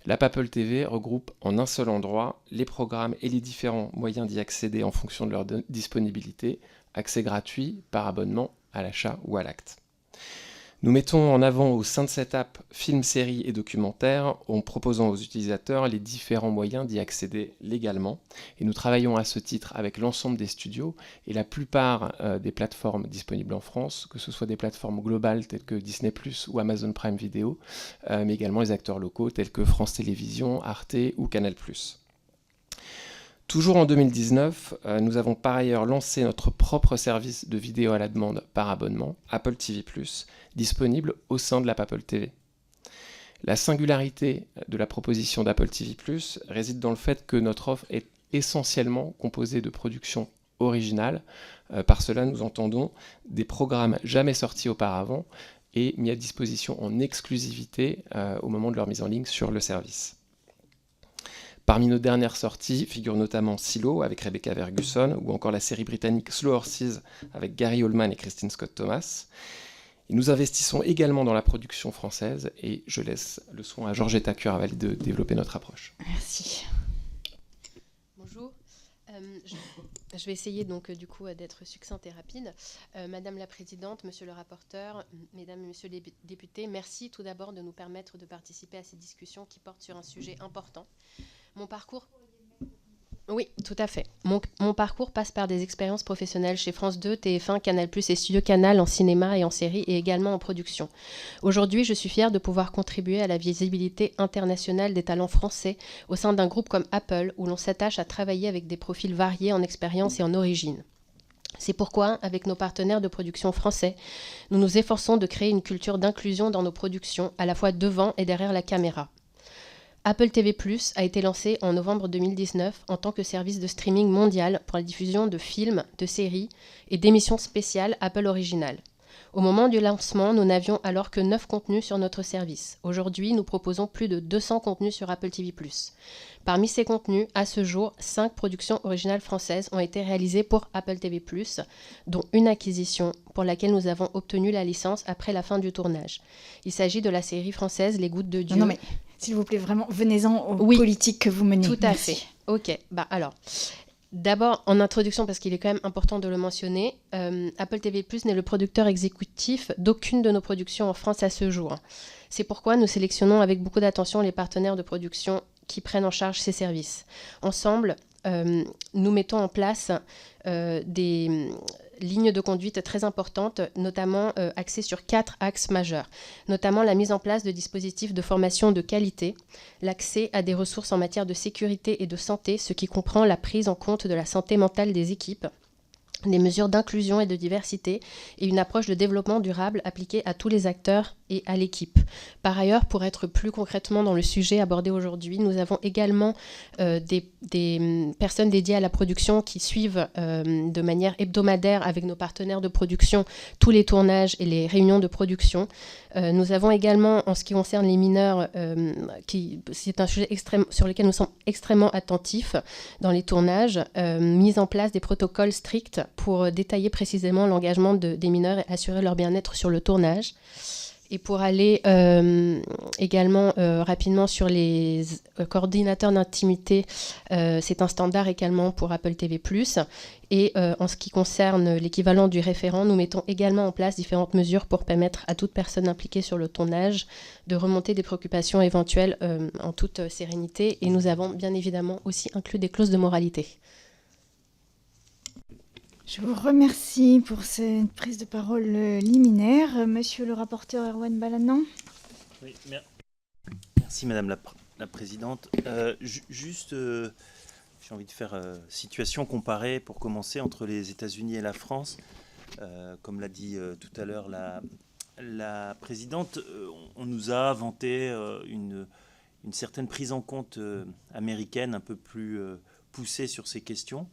L'app Apple TV regroupe en un seul endroit les programmes et les différents moyens d'y accéder en fonction de leur disponibilité, accès gratuit, par abonnement, à l'achat ou à l'acte. Nous mettons en avant au sein de cette app films, séries et documentaires en proposant aux utilisateurs les différents moyens d'y accéder légalement. Et nous travaillons à ce titre avec l'ensemble des studios et la plupart des plateformes disponibles en France, que ce soit des plateformes globales telles que Disney+ ou Amazon Prime Video, mais également les acteurs locaux tels que France Télévisions, Arte ou Canal+. Toujours en 2019, nous avons par ailleurs lancé notre propre service de vidéo à la demande par abonnement, Apple TV+, disponible au sein de l'app Apple TV. La singularité de la proposition d'Apple TV+, réside dans le fait que notre offre est essentiellement composée de productions originales. Par cela, nous entendons des programmes jamais sortis auparavant et mis à disposition en exclusivité au moment de leur mise en ligne sur le service. Parmi nos dernières sorties figurent notamment Silo avec Rebecca Ferguson ou encore la série britannique Slow Horses avec Gary Oldman et Christine Scott Thomas. Et nous investissons également dans la production française et je laisse le soin à Georgetta Curavallet de développer notre approche. Merci. Bonjour. Je vais essayer donc du coup d'être succincte et rapide. Madame la Présidente, Monsieur le rapporteur, Mesdames et Messieurs les députés, merci tout d'abord de nous permettre de participer à ces discussions qui portent sur un sujet important. Mon parcours... Oui, tout à fait. Mon parcours passe par des expériences professionnelles chez France 2, TF1, Canal+, et Studio Canal en cinéma et en série, et également en production. Aujourd'hui, je suis fière de pouvoir contribuer à la visibilité internationale des talents français au sein d'un groupe comme Apple, où l'on s'attache à travailler avec des profils variés en expérience et en origine. C'est pourquoi, avec nos partenaires de production français, nous nous efforçons de créer une culture d'inclusion dans nos productions, à la fois devant et derrière la caméra. Apple TV+ a été lancé en novembre 2019 en tant que service de streaming mondial pour la diffusion de films, de séries et d'émissions spéciales Apple Original. Au moment du lancement, nous n'avions alors que 9 contenus sur notre service. Aujourd'hui, nous proposons plus de 200 contenus sur Apple TV+. Parmi ces contenus, à ce jour, 5 productions originales françaises ont été réalisées pour Apple TV+, dont une acquisition pour laquelle nous avons obtenu la licence après la fin du tournage. Il s'agit de la série française Les Gouttes de Dieu. Non, mais s'il vous plaît, vraiment, venez-en aux Oui, politiques que vous menez. Tout à Merci. fait. Ok, alors... D'abord, en introduction, parce qu'il est quand même important de le mentionner, Apple TV+ n'est le producteur exécutif d'aucune de nos productions en France à ce jour. C'est pourquoi nous sélectionnons avec beaucoup d'attention les partenaires de production qui prennent en charge ces services. Ensemble, nous mettons en place des lignes de conduite très importantes, notamment axées sur 4 axes majeurs, notamment la mise en place de dispositifs de formation de qualité, l'accès à des ressources en matière de sécurité et de santé, ce qui comprend la prise en compte de la santé mentale des équipes, des mesures d'inclusion et de diversité et une approche de développement durable appliquée à tous les acteurs et à l'équipe. Par ailleurs, pour être plus concrètement dans le sujet abordé aujourd'hui, nous avons également des personnes dédiées à la production qui suivent de manière hebdomadaire avec nos partenaires de production tous les tournages et les réunions de production. Nous avons également, en ce qui concerne les mineurs, c'est un sujet sur lequel nous sommes extrêmement attentifs dans les tournages, mis en place des protocoles stricts pour détailler précisément l'engagement des mineurs et assurer leur bien-être sur le tournage. Et pour aller également rapidement sur les coordinateurs d'intimité, c'est un standard également pour Apple TV+. Et en ce qui concerne l'équivalent du référent, nous mettons également en place différentes mesures pour permettre à toute personne impliquée sur le tournage de remonter des préoccupations éventuelles en toute sérénité. Et nous avons bien évidemment aussi inclus des clauses de moralité. Je vous remercie pour cette prise de parole liminaire. Monsieur le rapporteur Erwan Balanant. Oui, merci Madame la Présidente. Juste, j'ai envie de faire situation comparée pour commencer entre les États-Unis et la France. Comme l'a dit tout à l'heure la Présidente, on nous a vanté une certaine prise en compte américaine un peu plus poussée sur ces questions.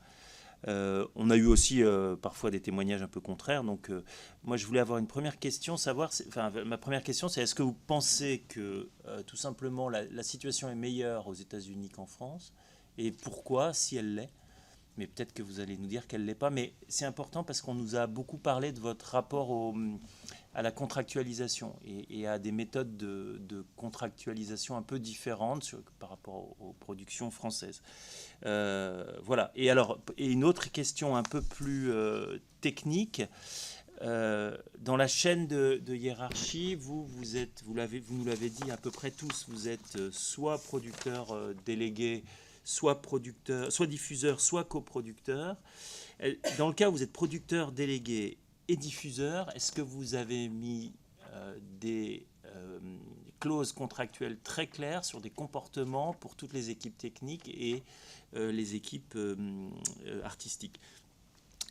On a eu aussi parfois des témoignages un peu contraires. Donc, moi, je voulais avoir une première question, ma première question, c'est est-ce que vous pensez que tout simplement la situation est meilleure aux États-Unis qu'en France, et pourquoi, si elle l'est? Mais peut-être que vous allez nous dire qu'elle ne l'est pas. Mais c'est important parce qu'on nous a beaucoup parlé de votre rapport à la contractualisation et à des méthodes de contractualisation un peu différentes par rapport aux productions françaises. Voilà. Et une autre question un peu plus technique. Dans la chaîne de hiérarchie, vous nous l'avez dit à peu près tous, vous êtes soit producteur délégué, soit diffuseur, soit coproducteur. Dans le cas où vous êtes producteur délégué et diffuseur, est-ce que vous avez mis des clauses contractuelles très claires sur des comportements pour toutes les équipes techniques et les équipes artistiques?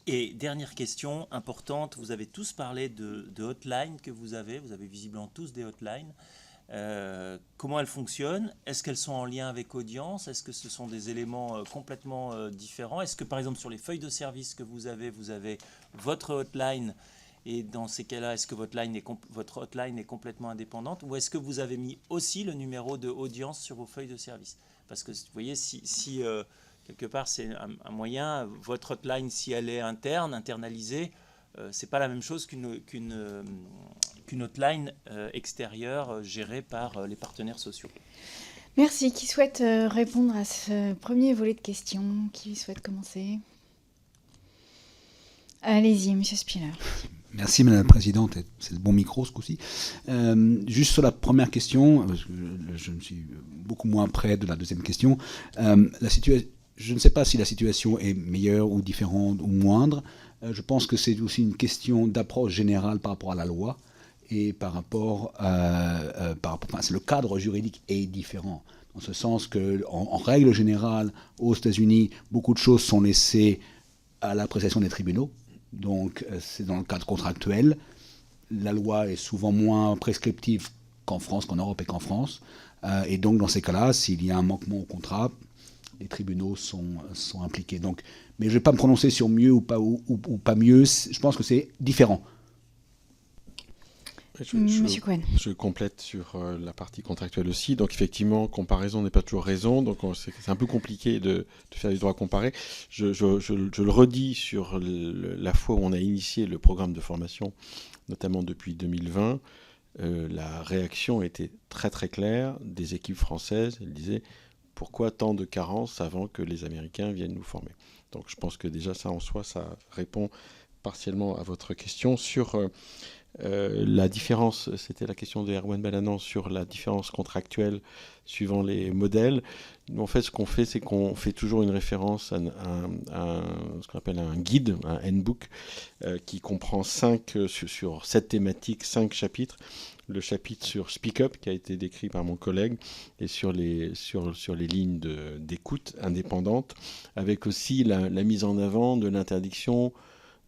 Et dernière question importante, vous avez tous parlé de hotlines que vous avez visiblement tous des hotlines. Comment elles fonctionnent? Est-ce qu'elles sont en lien avec audience? Est-ce que ce sont des éléments complètement différents? Est-ce que par exemple sur les feuilles de service que vous avez votre hotline, et dans ces cas-là, est-ce que votre hotline est complètement indépendante, ou est-ce que vous avez mis aussi le numéro de audience sur vos feuilles de service? Parce que vous voyez, si quelque part c'est un moyen, votre hotline, si elle est internalisée, c'est pas la même chose qu'une hotline extérieure gérée par les partenaires sociaux. Merci. Qui souhaite répondre à ce premier volet de questions? Qui souhaite commencer? Allez-y, Monsieur Spiller. Merci Madame la Présidente, c'est le bon micro ce coup-ci. Juste sur la première question, parce que je me suis beaucoup moins près de la deuxième question, je ne sais pas si la situation est meilleure ou différente ou moindre. Je pense que c'est aussi une question d'approche générale par rapport à la loi et par rapport le cadre juridique est différent. Dans ce sens qu'en règle générale, aux États-Unis, beaucoup de choses sont laissées à l'appréciation des tribunaux. Donc, c'est dans le cadre contractuel. La loi est souvent moins prescriptive qu'en France, qu'en Europe et qu'en France. Et donc, dans ces cas-là, s'il y a un manquement au contrat, les tribunaux sont impliqués. Donc, mais je ne vais pas me prononcer sur mieux ou pas mieux. Je pense que c'est différent. Monsieur Cohen. Je complète sur la partie contractuelle aussi. Donc effectivement, comparaison n'est pas toujours raison. Donc c'est un peu compliqué de faire du droit comparé. Je le redis sur la fois où on a initié le programme de formation, notamment depuis 2020. La réaction était très très claire des équipes françaises. Elles disaient pourquoi tant de carences avant que les Américains viennent nous former. Donc je pense que déjà ça en soi, ça répond partiellement à votre question sur la différence. C'était la question de Erwan Balanan sur la différence contractuelle suivant les modèles. Nous, en fait, ce qu'on fait, c'est qu'on fait toujours une référence à ce qu'on appelle un guide, un handbook, qui comprend sur 7 thématiques, 5 chapitres. Le chapitre sur Speak Up, qui a été décrit par mon collègue, et sur les lignes d'écoute indépendantes, avec aussi la mise en avant de l'interdiction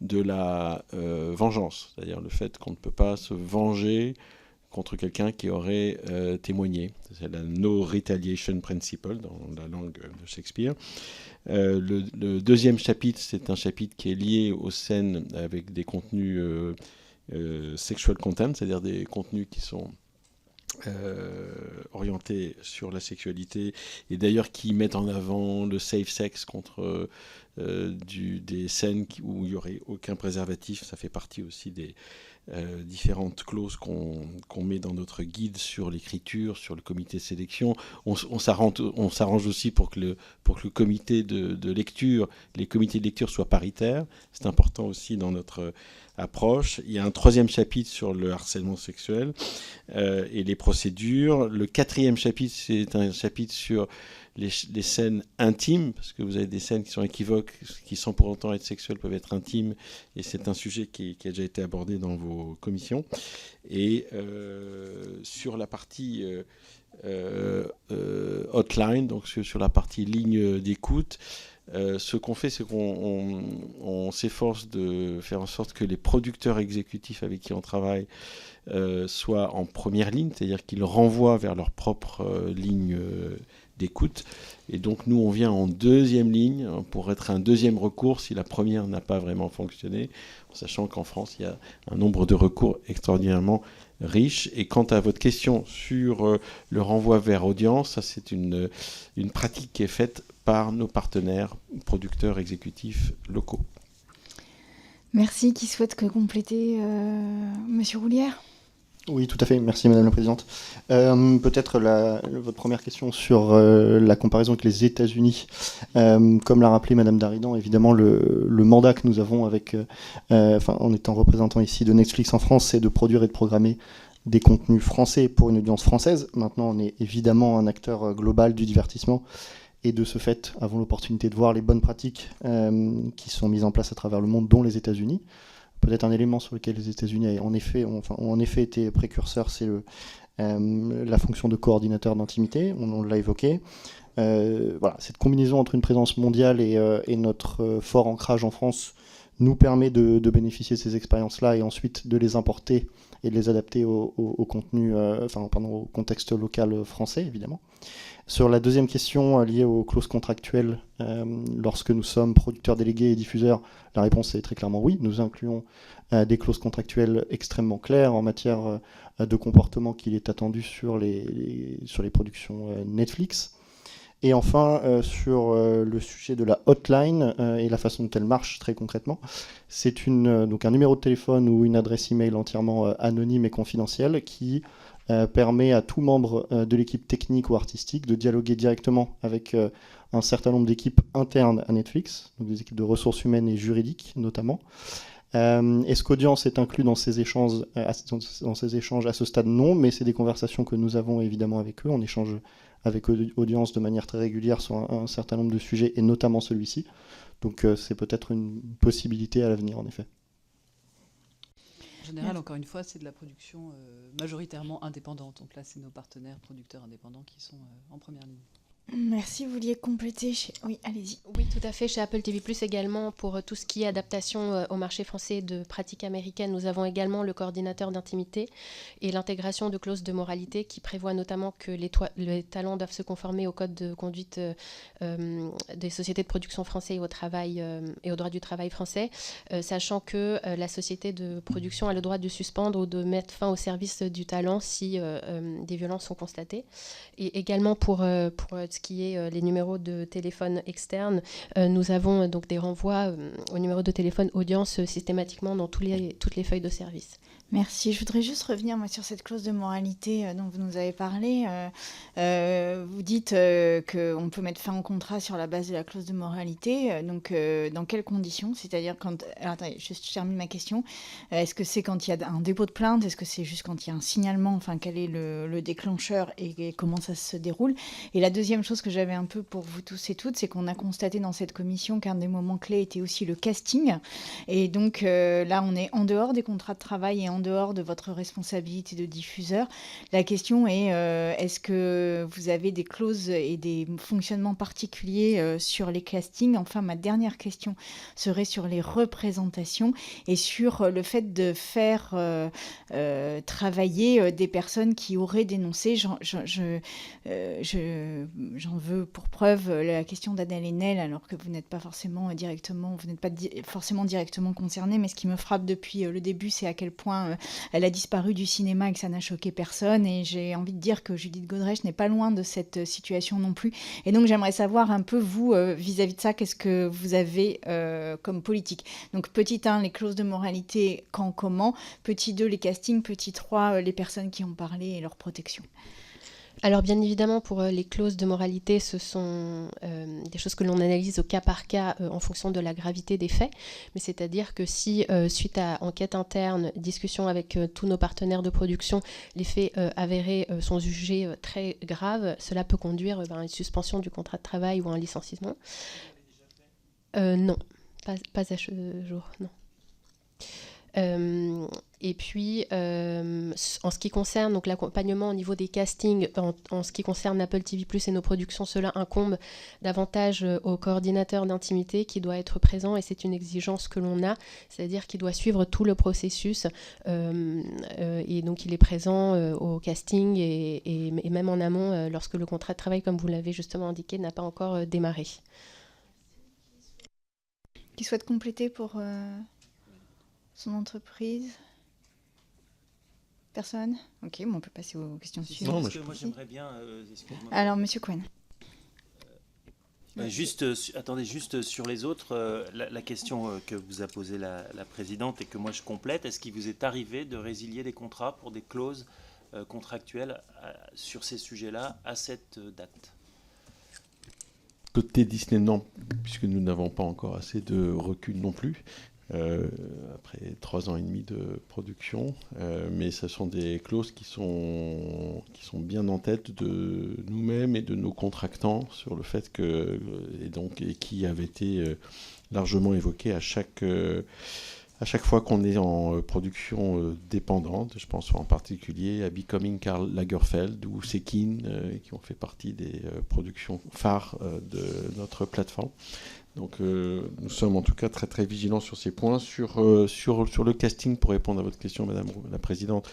de la vengeance, c'est-à-dire le fait qu'on ne peut pas se venger contre quelqu'un qui aurait témoigné. C'est la No Retaliation Principle dans la langue de Shakespeare. Le deuxième chapitre, c'est un chapitre qui est lié aux scènes avec des contenus sexual content, c'est-à-dire des contenus qui sont orientés sur la sexualité et d'ailleurs qui mettent en avant le safe sex contre des scènes où il n'y aurait aucun préservatif. Ça fait partie aussi des différentes clauses qu'on met dans notre guide sur l'écriture, sur le comité de sélection. On s'arrange aussi pour que le comité de lecture, les comités de lecture soient paritaires. C'est important aussi dans notre approche. Il y a un troisième chapitre sur le harcèlement sexuel et les procédures. Le quatrième chapitre, c'est un chapitre sur les scènes intimes, parce que vous avez des scènes qui sont équivoques, qui sans pour autant être sexuelles peuvent être intimes, et c'est un sujet qui a déjà été abordé dans vos commissions. Et sur la partie hotline, donc sur la partie ligne d'écoute, ce qu'on fait, c'est qu'on s'efforce de faire en sorte que les producteurs exécutifs avec qui on travaille soient en première ligne, c'est-à-dire qu'ils renvoient vers leur propre ligne d'écoute. Et donc, nous, on vient en deuxième ligne pour être un deuxième recours si la première n'a pas vraiment fonctionné, en sachant qu'en France, il y a un nombre de recours extraordinairement riche. Et quant à votre question sur le renvoi vers audience, ça, c'est une pratique qui est faite par nos partenaires producteurs exécutifs locaux. Merci. Qui souhaite compléter Monsieur Roulière ? Oui, tout à fait. Merci, Madame la Présidente. Peut-être votre première question sur la comparaison avec les États-Unis. Comme l'a rappelé Madame Daridan, évidemment, le mandat que nous avons en étant représentant ici de Netflix en France, c'est de produire et de programmer des contenus français pour une audience française. Maintenant, on est évidemment un acteur global du divertissement. Et de ce fait, avons l'opportunité de voir les bonnes pratiques qui sont mises en place à travers le monde, dont les États-Unis. Peut-être un élément sur lequel les États-Unis ont en effet été précurseurs, c'est la fonction de coordinateur d'intimité, on l'a évoqué. Voilà, cette combinaison entre une présence mondiale et notre fort ancrage en France nous permet de bénéficier de ces expériences-là et ensuite de les importer et de les adapter au contexte local français, évidemment. Sur la deuxième question liée aux clauses contractuelles, lorsque nous sommes producteurs délégués et diffuseurs, la réponse est très clairement oui. Nous incluons des clauses contractuelles extrêmement claires en matière de comportement qu'il est attendu sur les productions Netflix. Et enfin, sur le sujet de la hotline et la façon dont elle marche très concrètement, c'est donc un numéro de téléphone ou une adresse email entièrement anonyme et confidentielle qui permet à tout membre de l'équipe technique ou artistique de dialoguer directement avec un certain nombre d'équipes internes à Netflix, donc des équipes de ressources humaines et juridiques notamment. Est-ce qu'Audience est inclus dans ces échanges à ce stade? Non, mais c'est des conversations que nous avons évidemment avec eux. On échange avec audience de manière très régulière sur un certain nombre de sujets, et notamment celui-ci. Donc c'est peut-être une possibilité à l'avenir, en effet. En général, encore une fois, c'est de la production majoritairement indépendante. Donc là, c'est nos partenaires producteurs indépendants qui sont en première ligne. Merci, vous vouliez compléter Oui, allez-y. Oui, tout à fait. Chez Apple TV+, également, pour tout ce qui est adaptation au marché français de pratiques américaines, nous avons également le coordinateur d'intimité et l'intégration de clauses de moralité qui prévoit notamment que les talents doivent se conformer au code de conduite des sociétés de production français et au travail et au droit du travail français, sachant que la société de production a le droit de suspendre ou de mettre fin au service du talent si des violences sont constatées. Et également pour ce qui est les numéros de téléphone externes, nous avons donc des renvois au numéro de téléphone audience systématiquement dans toutes les feuilles de service. Merci. Je voudrais juste revenir sur cette clause de moralité dont vous nous avez parlé. Vous dites qu'on peut mettre fin au contrat sur la base de la clause de moralité. Donc, dans quelles conditions ? C'est-à-dire quand... Alors, attendez, je termine ma question. Est-ce que c'est quand il y a un dépôt de plainte ? Est-ce que c'est juste quand il y a un signalement ? Enfin, quel est le déclencheur et comment ça se déroule ? Et la deuxième chose que j'avais un peu pour vous tous et toutes, c'est qu'on a constaté dans cette commission qu'un des moments clés était aussi le casting. Et donc, là, on est en dehors des contrats de travail et en dehors de votre responsabilité de diffuseur. La question est, est-ce que vous avez des clauses et des fonctionnements particuliers sur les castings ? Enfin, ma dernière question serait sur les représentations et sur le fait de faire travailler des personnes qui auraient dénoncé. J'en veux pour preuve la question d'Adèle Haenel, alors que vous n'êtes pas forcément directement concerné, mais ce qui me frappe depuis le début, c'est à quel point elle a disparu du cinéma et que ça n'a choqué personne. Et j'ai envie de dire que Judith Godrèche n'est pas loin de cette situation non plus. Et donc, j'aimerais savoir un peu, vous, vis-à-vis de ça, qu'est-ce que vous avez comme politique ? Donc, petit 1, les clauses de moralité, quand, comment ? Petit 2, les castings. Petit 3, les personnes qui ont parlé et leur protection. Alors bien évidemment, pour les clauses de moralité, ce sont des choses que l'on analyse au cas par cas en fonction de la gravité des faits. Mais c'est-à-dire que si, suite à enquête interne, discussion avec tous nos partenaires de production, les faits avérés sont jugés très graves, cela peut conduire à une suspension du contrat de travail ou à un licenciement. Non, pas à ce jour, non. Et puis, en ce qui concerne donc, l'accompagnement au niveau des castings, en ce qui concerne Apple TV+, et nos productions, cela incombe davantage au coordinateur d'intimité qui doit être présent, et c'est une exigence que l'on a, c'est-à-dire qu'il doit suivre tout le processus, et donc il est présent au casting et même en amont lorsque le contrat de travail, comme vous l'avez justement indiqué, n'a pas encore démarré. Qui souhaite compléter pour son entreprise ? Personne ? Ok, bon, on peut passer aux questions suivantes. Parce que moi j'aimerais bien... Alors, Monsieur Cohen. Attendez, juste sur les autres, la question que vous a posée la présidente et que moi je complète, est-ce qu'il vous est arrivé de résilier des contrats pour des clauses contractuelles sur ces sujets-là à cette date ? Côté Disney, non, puisque nous n'avons pas encore assez de recul non plus. Après 3 ans et demi de production, mais ce sont des clauses qui sont bien en tête de nous-mêmes et de nos contractants sur le fait que, et qui avaient été largement évoquées à chaque fois qu'on est en production dépendante. Je pense en particulier à Becoming Karl Lagerfeld ou Sekin, qui ont fait partie des productions phares de notre plateforme. Donc nous sommes en tout cas très très vigilants sur ces points. Sur le casting, pour répondre à votre question, Madame la Présidente,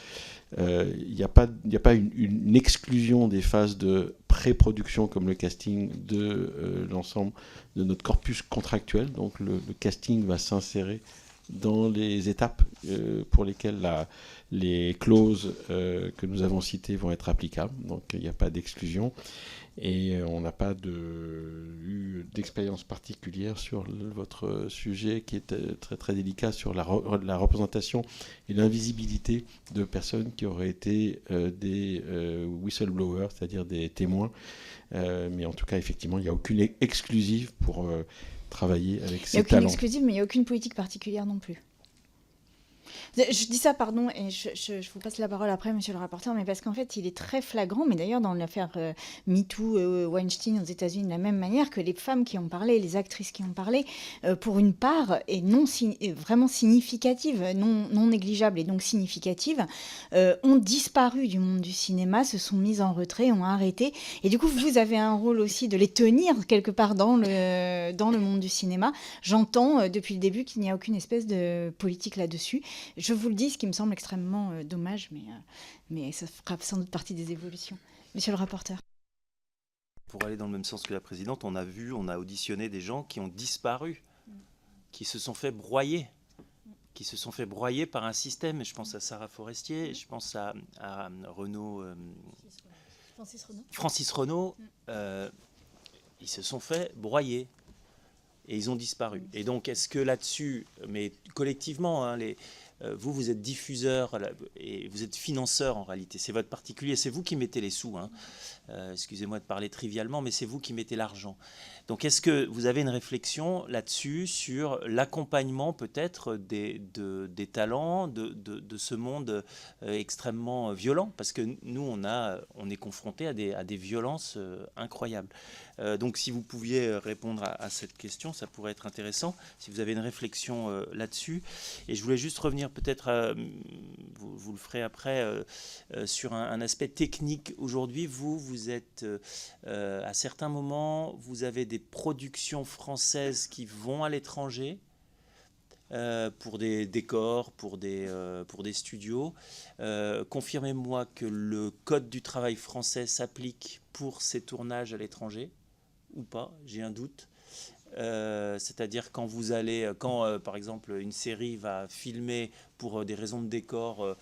il n'y a pas une exclusion des phases de pré-production comme le casting de l'ensemble de notre corpus contractuel. Donc le casting va s'insérer dans les étapes pour lesquelles les clauses que nous avons citées vont être applicables. Donc il n'y a pas d'exclusion. Et on n'a pas eu d'expérience particulière sur votre sujet qui est très très délicat sur la représentation et l'invisibilité de personnes qui auraient été des whistleblowers, c'est-à-dire des témoins. Mais en tout cas, effectivement, il n'y a aucune exclusive pour travailler avec ces talents. Il n'y a aucune exclusive, mais il n'y a aucune politique particulière non plus. Je dis ça, pardon, et je vous passe la parole après, monsieur le rapporteur, mais parce qu'en fait, il est très flagrant, mais d'ailleurs, dans l'affaire MeToo, Weinstein aux États-Unis, de la même manière que les femmes qui ont parlé, les actrices qui ont parlé, pour une part, est vraiment significative, non négligeable et donc significative, ont disparu du monde du cinéma, se sont mises en retrait, ont arrêté. Et du coup, vous avez un rôle aussi de les tenir quelque part dans le monde du cinéma. J'entends depuis le début qu'il n'y a aucune espèce de politique là-dessus. Je vous le dis, ce qui me semble extrêmement dommage, mais ça fera sans doute partie des évolutions. Monsieur le rapporteur. Pour aller dans le même sens que la présidente, on a auditionné des gens qui ont disparu, qui se sont fait broyer, par un système. Je pense à Sarah Forestier, je pense à Francis Renaud. Ils se sont fait broyer. Et ils ont disparu. Et donc, est-ce que là-dessus, mais collectivement, hein, vous êtes diffuseur et vous êtes financeur en réalité. C'est votre particulier, c'est vous qui mettez les sous. Hein. Excusez-moi de parler trivialement, mais c'est vous qui mettez l'argent. Donc, est-ce que vous avez une réflexion là-dessus sur l'accompagnement peut-être des talents de ce monde extrêmement violent? Parce que nous, on est confrontés à des violences incroyables. Donc, si vous pouviez répondre à cette question, ça pourrait être intéressant, si vous avez une réflexion là-dessus. Et je voulais juste revenir peut-être, vous le ferez après, sur un aspect technique. Aujourd'hui, vous êtes, à certains moments, vous avez des productions françaises qui vont à l'étranger, pour des décors, pour des studios. Confirmez-moi que le code du travail français s'applique pour ces tournages à l'étranger ou pas, j'ai un doute. C'est-à-dire quand par exemple une série va filmer pour des raisons de décor,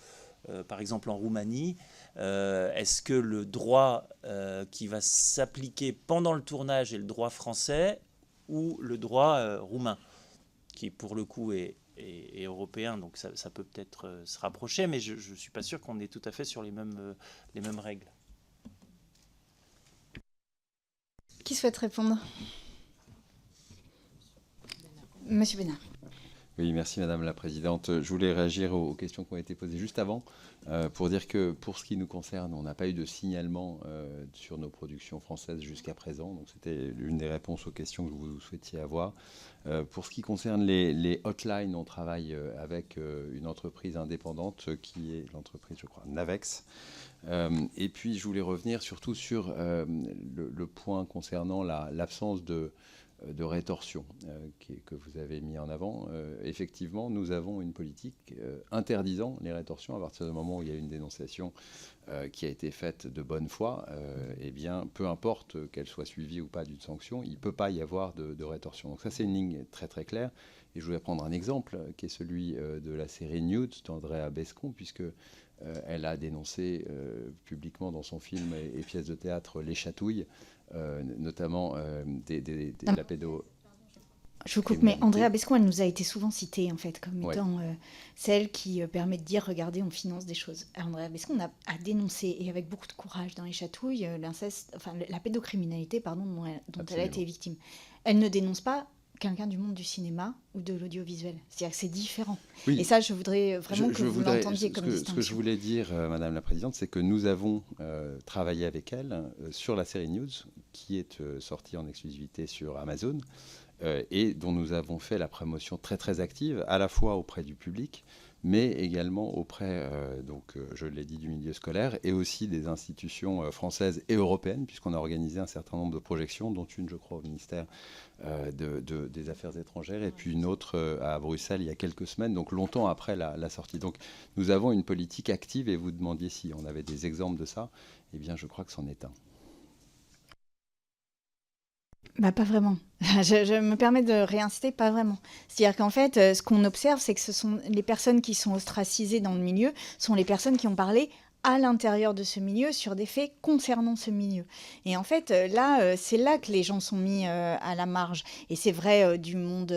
par exemple en Roumanie, est-ce que le droit qui va s'appliquer pendant le tournage est le droit français ou le droit roumain, qui pour le coup est européen, donc ça peut peut-être se rapprocher, mais je ne suis pas sûr qu'on est tout à fait sur les mêmes règles. Qui souhaite répondre? Monsieur Bénard. Oui, merci Madame la Présidente. Je voulais réagir aux questions qui ont été posées juste avant, pour dire que pour ce qui nous concerne, on n'a pas eu de signalement sur nos productions françaises jusqu'à présent. Donc c'était l'une des réponses aux questions que vous souhaitiez avoir. Pour ce qui concerne les hotlines, on travaille avec une entreprise indépendante qui est l'entreprise, je crois, Navex. Et puis je voulais revenir surtout sur le point concernant l'absence de rétorsion que vous avez mis en avant. Effectivement, nous avons une politique interdisant les rétorsions à partir du moment où il y a une dénonciation qui a été faite de bonne foi. Eh bien, peu importe qu'elle soit suivie ou pas d'une sanction, il ne peut pas y avoir de rétorsion. Donc ça, c'est une ligne très très claire. Et je voulais prendre un exemple qui est celui de la série Nude d'Andrea Bescon, puisque elle a dénoncé publiquement dans son film et pièce de théâtre Les Chatouilles, notamment la pédo. Je vous coupe, mais Andrea Bescon, elle nous a été souvent citée en fait comme étant celle qui permet de dire regardez, on finance des choses. Andrea Bescon a dénoncé, et avec beaucoup de courage dans Les Chatouilles, l'inceste, enfin la pédocriminalité, dont elle a été victime. Elle ne dénonce pas quelqu'un du monde du cinéma ou de l'audiovisuel. C'est-à-dire que c'est différent. Oui. Et ça, je voudrais vraiment que vous l'entendiez comme distinction. Ce que je voulais dire, Madame la Présidente, c'est que nous avons travaillé avec elle sur la série News, qui est sortie en exclusivité sur Amazon, et dont nous avons fait la promotion très très active, à la fois auprès du public, mais également auprès, je l'ai dit, du milieu scolaire, et aussi des institutions françaises et européennes, puisqu'on a organisé un certain nombre de projections, dont une, je crois, au ministère des Affaires étrangères, et puis une autre à Bruxelles il y a quelques semaines, donc longtemps après la sortie. Donc nous avons une politique active, et vous demandiez si on avait des exemples de ça, eh bien je crois que c'en est un. Bah, pas vraiment. Je me permets de réinciter, pas vraiment. C'est-à-dire qu'en fait, ce qu'on observe, c'est que ce sont les personnes qui sont ostracisées dans le milieu, sont les personnes qui ont parlé à l'intérieur de ce milieu sur des faits concernant ce milieu. Et en fait, là, c'est là que les gens sont mis à la marge. Et c'est vrai du monde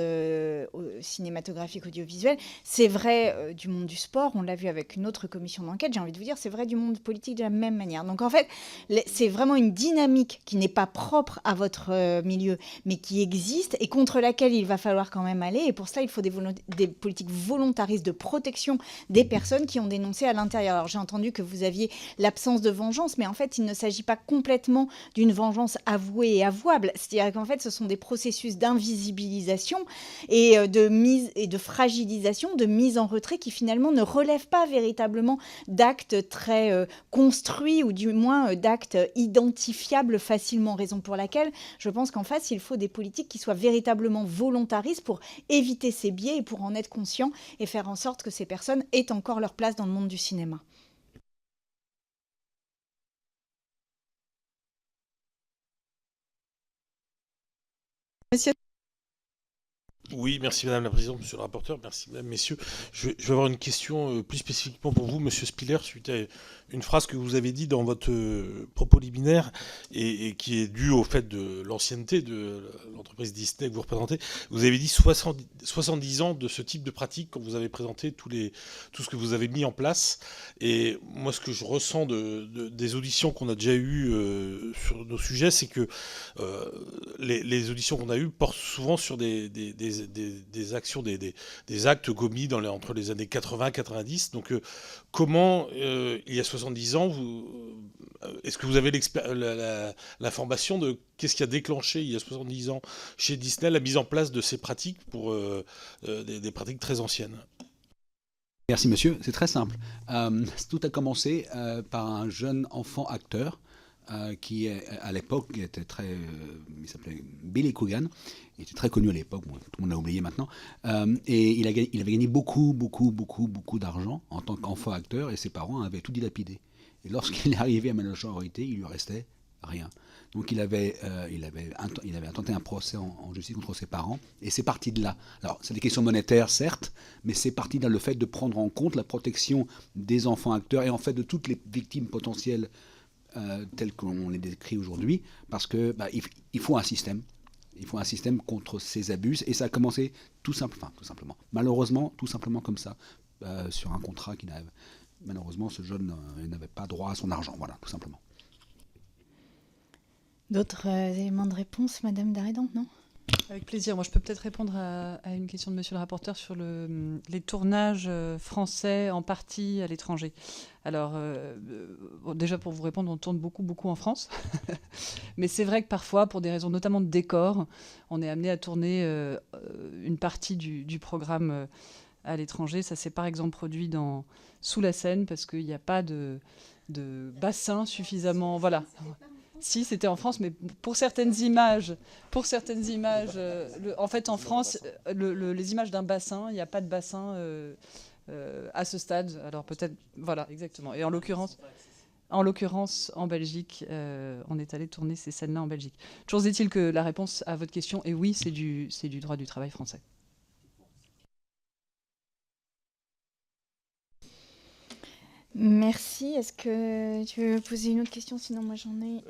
cinématographique, audiovisuel, c'est vrai du monde du sport, on l'a vu avec une autre commission d'enquête, j'ai envie de vous dire, c'est vrai du monde politique de la même manière. Donc en fait, c'est vraiment une dynamique qui n'est pas propre à votre milieu, mais qui existe et contre laquelle il va falloir quand même aller. Et pour cela, il faut des politiques volontaristes de protection des personnes qui ont dénoncé à l'intérieur. Alors j'ai entendu que vous aviez l'absence de vengeance, mais en fait, il ne s'agit pas complètement d'une vengeance avouée et avouable. C'est-à-dire qu'en fait, ce sont des processus d'invisibilisation et de mise et de fragilisation, de mise en retrait qui finalement ne relèvent pas véritablement d'actes très construits ou du moins d'actes identifiables facilement. Raison pour laquelle je pense qu'en face, il faut des politiques qui soient véritablement volontaristes pour éviter ces biais et pour en être conscients et faire en sorte que ces personnes aient encore leur place dans le monde du cinéma. Monsieur. Oui, merci Madame la Présidente, Monsieur le rapporteur, merci Mesdames, Messieurs. Je vais avoir une question plus spécifiquement pour vous, Monsieur Spiller, suite à une phrase que vous avez dit dans votre propos liminaire et qui est due au fait de l'ancienneté de l'entreprise Disney que vous représentez. Vous avez dit 70 ans de ce type de pratique quand vous avez présenté tout ce que vous avez mis en place. Et moi, ce que je ressens des auditions qu'on a déjà eues sur nos sujets, c'est que les auditions qu'on a eues portent souvent sur des actions, des actes commis entre les années 80 et 90. Donc, comment, il y a 70 ans, est-ce que vous avez l'information de qu'est-ce qui a déclenché, il y a 70 ans, chez Disney, la mise en place de ces pratiques pour des pratiques très anciennes ? Merci monsieur, c'est très simple. Tout a commencé par un jeune enfant acteur qui, à l'époque, était il s'appelait Billy Coogan. Il était très connu à l'époque, bon, tout le monde l'a oublié maintenant. Et il avait gagné beaucoup d'argent en tant qu'enfant acteur, et ses parents avaient tout dilapidé. Et lorsqu'il est arrivé à la majorité, il lui restait rien. Donc il avait intenté un procès en justice contre ses parents, et c'est parti de là. Alors c'est des questions monétaires, certes, mais c'est parti de le fait de prendre en compte la protection des enfants acteurs, et en fait de toutes les victimes potentielles telles qu'on les décrit aujourd'hui, parce que il faut un système. Il faut un système contre ces abus, et ça a commencé tout simplement. Malheureusement, tout simplement comme ça, sur un contrat qui n'avait... Malheureusement, ce jeune n'avait pas droit à son argent, voilà, tout simplement. D'autres éléments de réponse, Madame Daridan, non ? Avec plaisir. Moi, je peux peut-être répondre à une question de Monsieur le rapporteur sur les tournages français en partie à l'étranger. Alors, déjà pour vous répondre, on tourne beaucoup en France. Mais c'est vrai que parfois, pour des raisons notamment de décor, on est amené à tourner une partie du programme à l'étranger. Ça s'est par exemple produit sous la Seine parce qu'il n'y a pas de bassin suffisamment... Voilà. Si, c'était en France, mais pour certaines images, en fait, en France, les images d'un bassin, il n'y a pas de bassin à ce stade. Alors peut-être, voilà, exactement. Et en l'occurrence, en Belgique, on est allé tourner ces scènes-là en Belgique. Toujours est-il que la réponse à votre question est oui, c'est du droit du travail français. Merci. Est-ce que tu veux poser une autre question ? Sinon, moi, j'en ai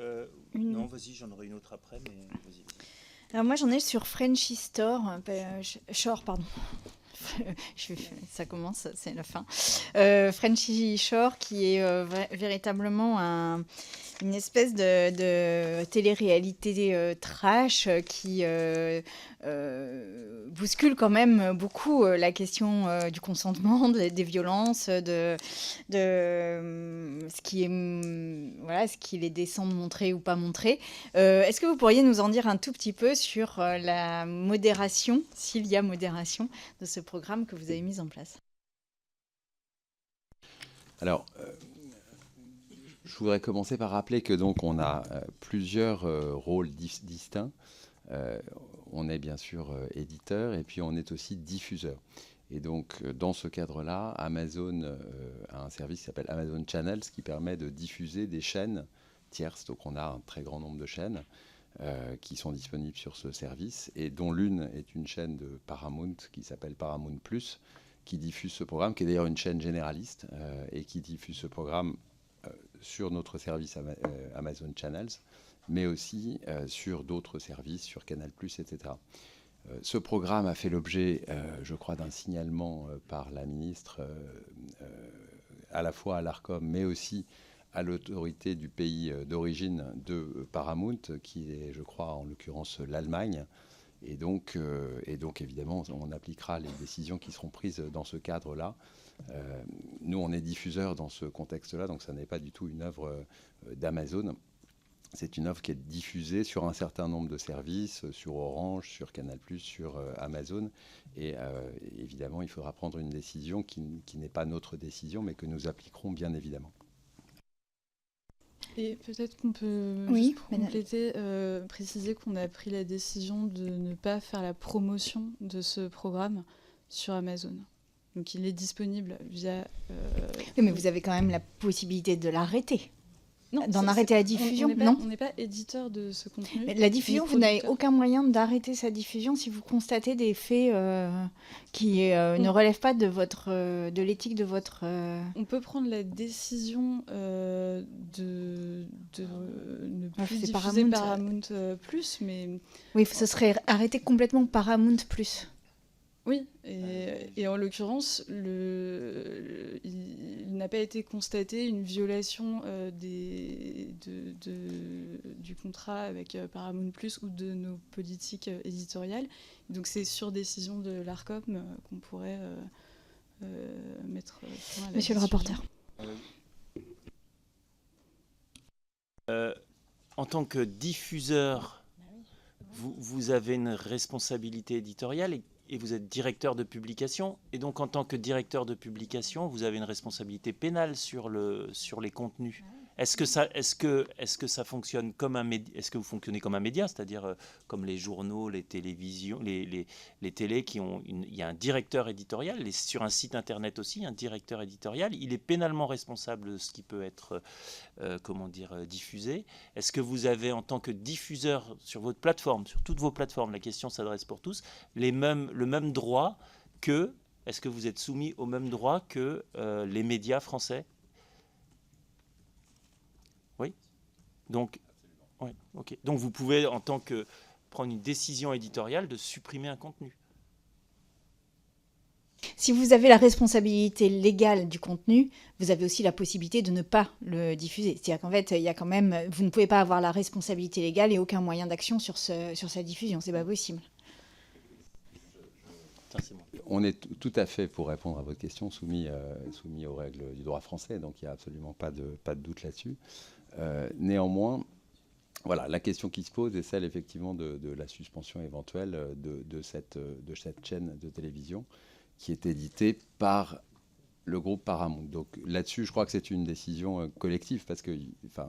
une. Non, vas-y, j'en aurai une autre après, mais vas-y. Alors, moi, j'en ai sur Frenchy Shore, pardon. Ça commence, c'est la fin. Frenchy Shore, qui est véritablement une espèce de télé-réalité trash qui bouscule quand même beaucoup la question du consentement, des violences, de ce qu'il est décent de montrer ou pas montrer. Est-ce que vous pourriez nous en dire un tout petit peu sur la modération, s'il y a modération, de ce programme que vous avez mis en place ? Alors, je voudrais commencer par rappeler que donc on a plusieurs rôles distincts. On est bien sûr éditeur et puis on est aussi diffuseur. Et donc dans ce cadre-là, Amazon a un service qui s'appelle Amazon Channels qui permet de diffuser des chaînes tierces. Donc on a un très grand nombre de chaînes qui sont disponibles sur ce service et dont l'une est une chaîne de Paramount qui s'appelle Paramount Plus, qui diffuse ce programme, qui est d'ailleurs une chaîne généraliste et qui diffuse ce programme sur notre service Amazon Channels, mais aussi sur d'autres services, sur Canal+, etc. Ce programme a fait l'objet, je crois, d'un signalement par la ministre, à la fois à l'ARCOM, mais aussi à l'autorité du pays d'origine de Paramount, qui est, je crois, en l'occurrence l'Allemagne. Et donc, évidemment, on appliquera les décisions qui seront prises dans ce cadre-là. Nous, on est diffuseurs dans ce contexte-là, donc ça n'est pas du tout une œuvre d'Amazon. C'est une offre qui est diffusée sur un certain nombre de services, sur Orange, sur Canal+, sur Amazon. Et évidemment, il faudra prendre une décision qui n'est pas notre décision, mais que nous appliquerons bien évidemment. Et peut-être qu'on peut Oui, juste compléter, préciser qu'on a pris la décision de ne pas faire la promotion de ce programme sur Amazon. Donc il est disponible via... Oui, mais vous avez quand même la possibilité de l'arrêter. Non, D'en arrêter la diffusion, non. On n'est pas éditeur de ce contenu. Mais la diffusion, vous n'avez aucun moyen d'arrêter sa diffusion si vous constatez des faits qui ne relèvent pas de l'éthique de votre... On peut prendre la décision de ne plus diffuser Paramount Plus, mais... Oui, ce serait arrêter complètement Paramount Plus. Oui, et en l'occurrence, il n'a pas été constaté une violation du contrat avec Paramount Plus ou de nos politiques éditoriales. Donc c'est sur décision de l'ARCOM qu'on pourrait mettre... Monsieur le rapporteur. En tant que diffuseur, vous avez une responsabilité éditoriale et vous êtes directeur de publication. Et donc, en tant que directeur de publication, vous avez une responsabilité pénale sur les contenus. Est-ce que ça fonctionne comme un média? Est-ce que vous fonctionnez comme un média, c'est-à-dire comme les journaux, les télévisions, les télés il y a un directeur éditorial, et sur un site internet aussi, un directeur éditorial, il est pénalement responsable de ce qui peut être diffusé. Est-ce que vous avez, en tant que diffuseur sur votre plateforme, sur toutes vos plateformes, la question s'adresse pour tous, le même droit que, est-ce que vous êtes soumis au même droit que les médias français? Oui. Donc, ouais, ok. Donc vous pouvez, en tant que prendre une décision éditoriale de supprimer un contenu. Si vous avez la responsabilité légale du contenu, vous avez aussi la possibilité de ne pas le diffuser. C'est-à-dire qu'en fait, il y a quand même, vous ne pouvez pas avoir la responsabilité légale et aucun moyen d'action sur sa diffusion. C'est pas possible. On est tout à fait, pour répondre à votre question, soumis aux règles du droit français, donc il n'y a absolument pas de doute là-dessus. Néanmoins, voilà, la question qui se pose est celle effectivement de la suspension éventuelle de cette chaîne de télévision qui est éditée par le groupe Paramount. Donc là-dessus, je crois que c'est une décision collective, parce que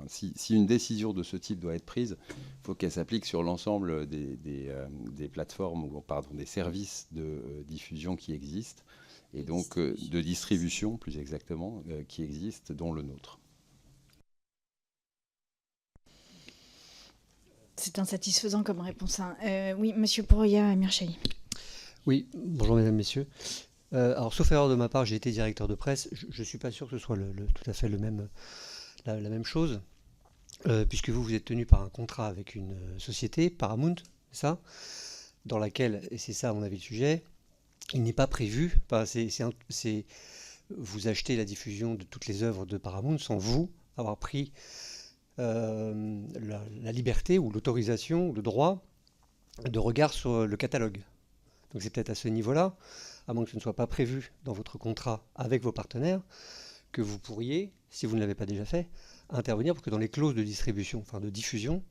si une décision de ce type doit être prise, il faut qu'elle s'applique sur l'ensemble des plateformes, ou pardon, des services de diffusion qui existent, et donc de distribution, plus exactement, qui existent, dont le nôtre. C'est insatisfaisant comme réponse. Oui, monsieur Poroya Mirchaï. Oui, bonjour mesdames, messieurs. Alors, sauf erreur de ma part, j'ai été directeur de presse. Je ne suis pas sûr que ce soit tout à fait la même chose, puisque vous êtes tenu par un contrat avec une société, Paramount, c'est ça, dans laquelle, et c'est ça à mon avis le sujet, il n'est pas prévu, vous achetez la diffusion de toutes les œuvres de Paramount sans vous avoir pris la liberté ou l'autorisation ou le droit de regard sur le catalogue. Donc c'est peut-être à ce niveau-là, à moins que ce ne soit pas prévu dans votre contrat avec vos partenaires, que vous pourriez, si vous ne l'avez pas déjà fait, intervenir pour que dans les clauses de distribution, enfin de diffusion,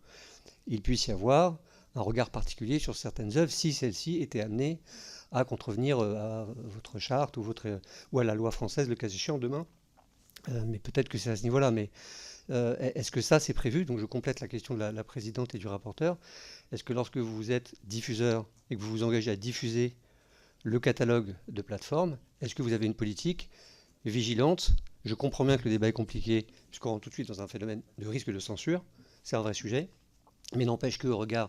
il puisse y avoir un regard particulier sur certaines œuvres si celles-ci étaient amenées à contrevenir à votre charte ou à la loi française, le cas échéant, demain. Mais peut-être que c'est à ce niveau-là. Mais est-ce que ça, c'est prévu? Donc je complète la question de la présidente et du rapporteur. Est-ce que lorsque vous êtes diffuseur et que vous vous engagez à diffuser le catalogue de plateformes, est-ce que vous avez une politique vigilante? Je comprends bien que le débat est compliqué, puisqu'on rentre tout de suite dans un phénomène de risque de censure. C'est un vrai sujet. Mais n'empêche qu'au regard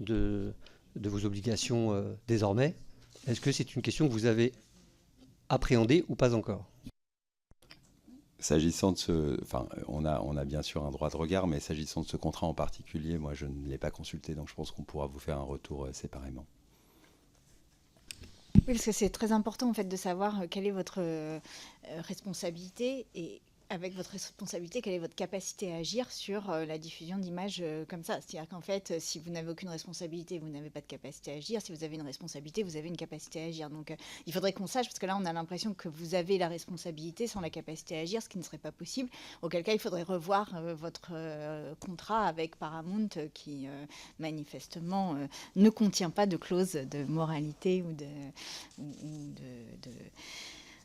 de vos obligations désormais, est-ce que c'est une question que vous avez appréhendée ou pas encore? S'agissant de on a bien sûr un droit de regard, mais s'agissant de ce contrat en particulier, moi je ne l'ai pas consulté, donc je pense qu'on pourra vous faire un retour séparément. Oui, parce que c'est très important en fait de savoir quelle est votre responsabilité et avec votre responsabilité, quelle est votre capacité à agir sur la diffusion d'images comme ça. C'est-à-dire qu'en fait, si vous n'avez aucune responsabilité, vous n'avez pas de capacité à agir. Si vous avez une responsabilité, vous avez une capacité à agir. Donc il faudrait qu'on sache, parce que là, on a l'impression que vous avez la responsabilité sans la capacité à agir, ce qui ne serait pas possible. Auquel cas, il faudrait revoir votre contrat avec Paramount qui, manifestement, ne contient pas de clause de moralité ou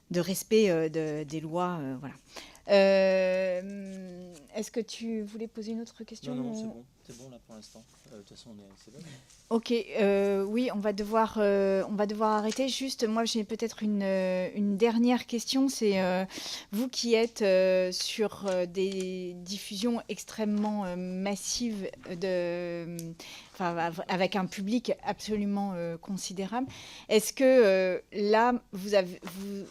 de respect des lois. Voilà. Est-ce que tu voulais poser une autre question? Non, c'est bon là pour l'instant. De toute façon, c'est bon. Ok, oui, on va devoir arrêter. Juste, moi, j'ai peut-être une dernière question. C'est vous qui êtes sur des diffusions extrêmement massives avec un public absolument considérable. Est-ce que là,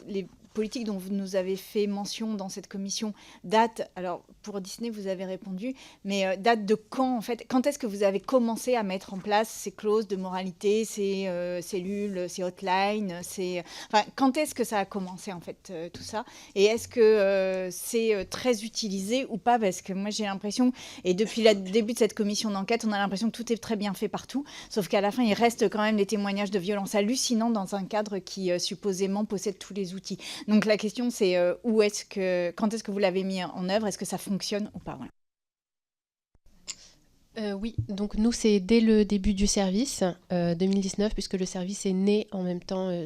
les politiques dont vous nous avez fait mention dans cette commission datent, alors pour Disney vous avez répondu, mais date de quand en fait? Quand est-ce que vous avez commencé à mettre en place ces clauses de moralité, ces cellules, ces hotlines, quand est-ce que ça a commencé en fait tout ça? Et est-ce que c'est très utilisé ou pas? Parce que moi j'ai l'impression, et depuis le début de cette commission d'enquête, on a l'impression que tout est très bien fait partout, sauf qu'à la fin il reste quand même des témoignages de violences hallucinants dans un cadre qui supposément possède tous les outils. Donc la question c'est quand est-ce que vous l'avez mis en œuvre? Est-ce que ça fonctionne ou pas? Voilà. Oui, donc nous c'est dès le début du service 2019, puisque le service est né en même temps,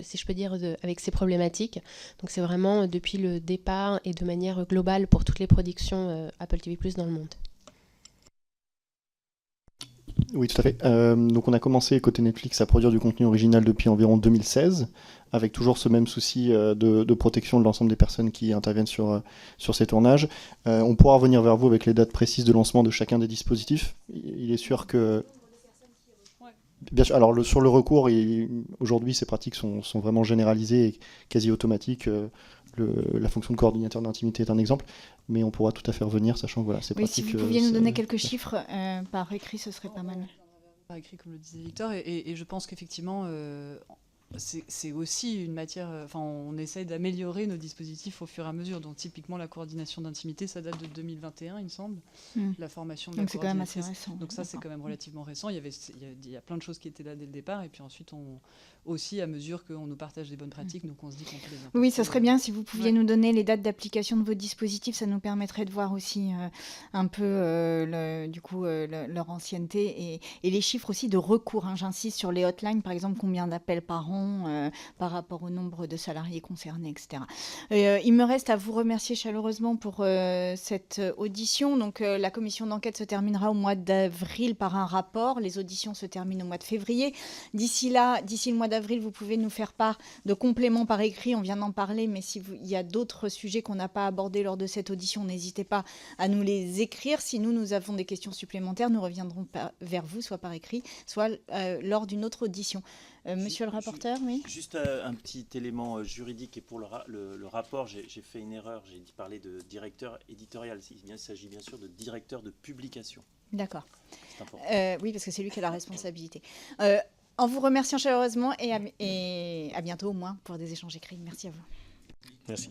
si je peux dire, avec ces problématiques. Donc c'est vraiment depuis le départ et de manière globale pour toutes les productions Apple TV+ dans le monde. Oui, tout à fait. Donc on a commencé côté Netflix à produire du contenu original depuis environ 2016, avec toujours ce même souci de protection de l'ensemble des personnes qui interviennent sur ces tournages. On pourra revenir vers vous avec les dates précises de lancement de chacun des dispositifs. Il est sûr que... Bien sûr, alors sur le recours, aujourd'hui ces pratiques sont vraiment généralisées et quasi automatiques. La fonction de coordinateur d'intimité est un exemple, mais on pourra tout à fait revenir, sachant que voilà, ces pratiques... Si vous pouviez nous donner quelques chiffres par écrit, ce serait pas mal. Par écrit, comme le disait Victor, et je pense qu'effectivement, c'est aussi une matière... on essaye d'améliorer nos dispositifs au fur et à mesure. Donc typiquement, la coordination d'intimité, ça date de 2021, il me semble. La formation de la Donc c'est quand même assez coordinatrice. récent. Donc ça, c'est quand même relativement récent. Il y a plein de choses qui étaient là dès le départ, et puis ensuite, aussi à mesure qu'on nous partage des bonnes pratiques, donc on se dit qu'on peut les importer. Oui, ça serait bien si vous pouviez nous donner les dates d'application de vos dispositifs, ça nous permettrait de voir aussi un peu leur ancienneté et les chiffres aussi de recours. J'insiste sur les hotlines, par exemple, combien d'appels par an par rapport au nombre de salariés concernés, etc. Il me reste à vous remercier chaleureusement pour cette audition. Donc la commission d'enquête se terminera au mois d'avril par un rapport. Les auditions se terminent au mois de février. D'ici le mois d'avril, vous pouvez nous faire part de compléments par écrit, on vient d'en parler, mais il y a d'autres sujets qu'on n'a pas abordés lors de cette audition, n'hésitez pas à nous les écrire. Si nous avons des questions supplémentaires, nous reviendrons vers vous, soit par écrit, soit lors d'une autre audition. Monsieur le rapporteur, oui. Juste un petit élément juridique, et pour le rapport, j'ai fait une erreur, j'ai parlé de directeur éditorial, il s'agit bien sûr de directeur de publication. D'accord. C'est important. Oui, parce que c'est lui qui a la responsabilité. En vous remerciant chaleureusement et à bientôt au moins pour des échanges écrits. Merci à vous. Merci.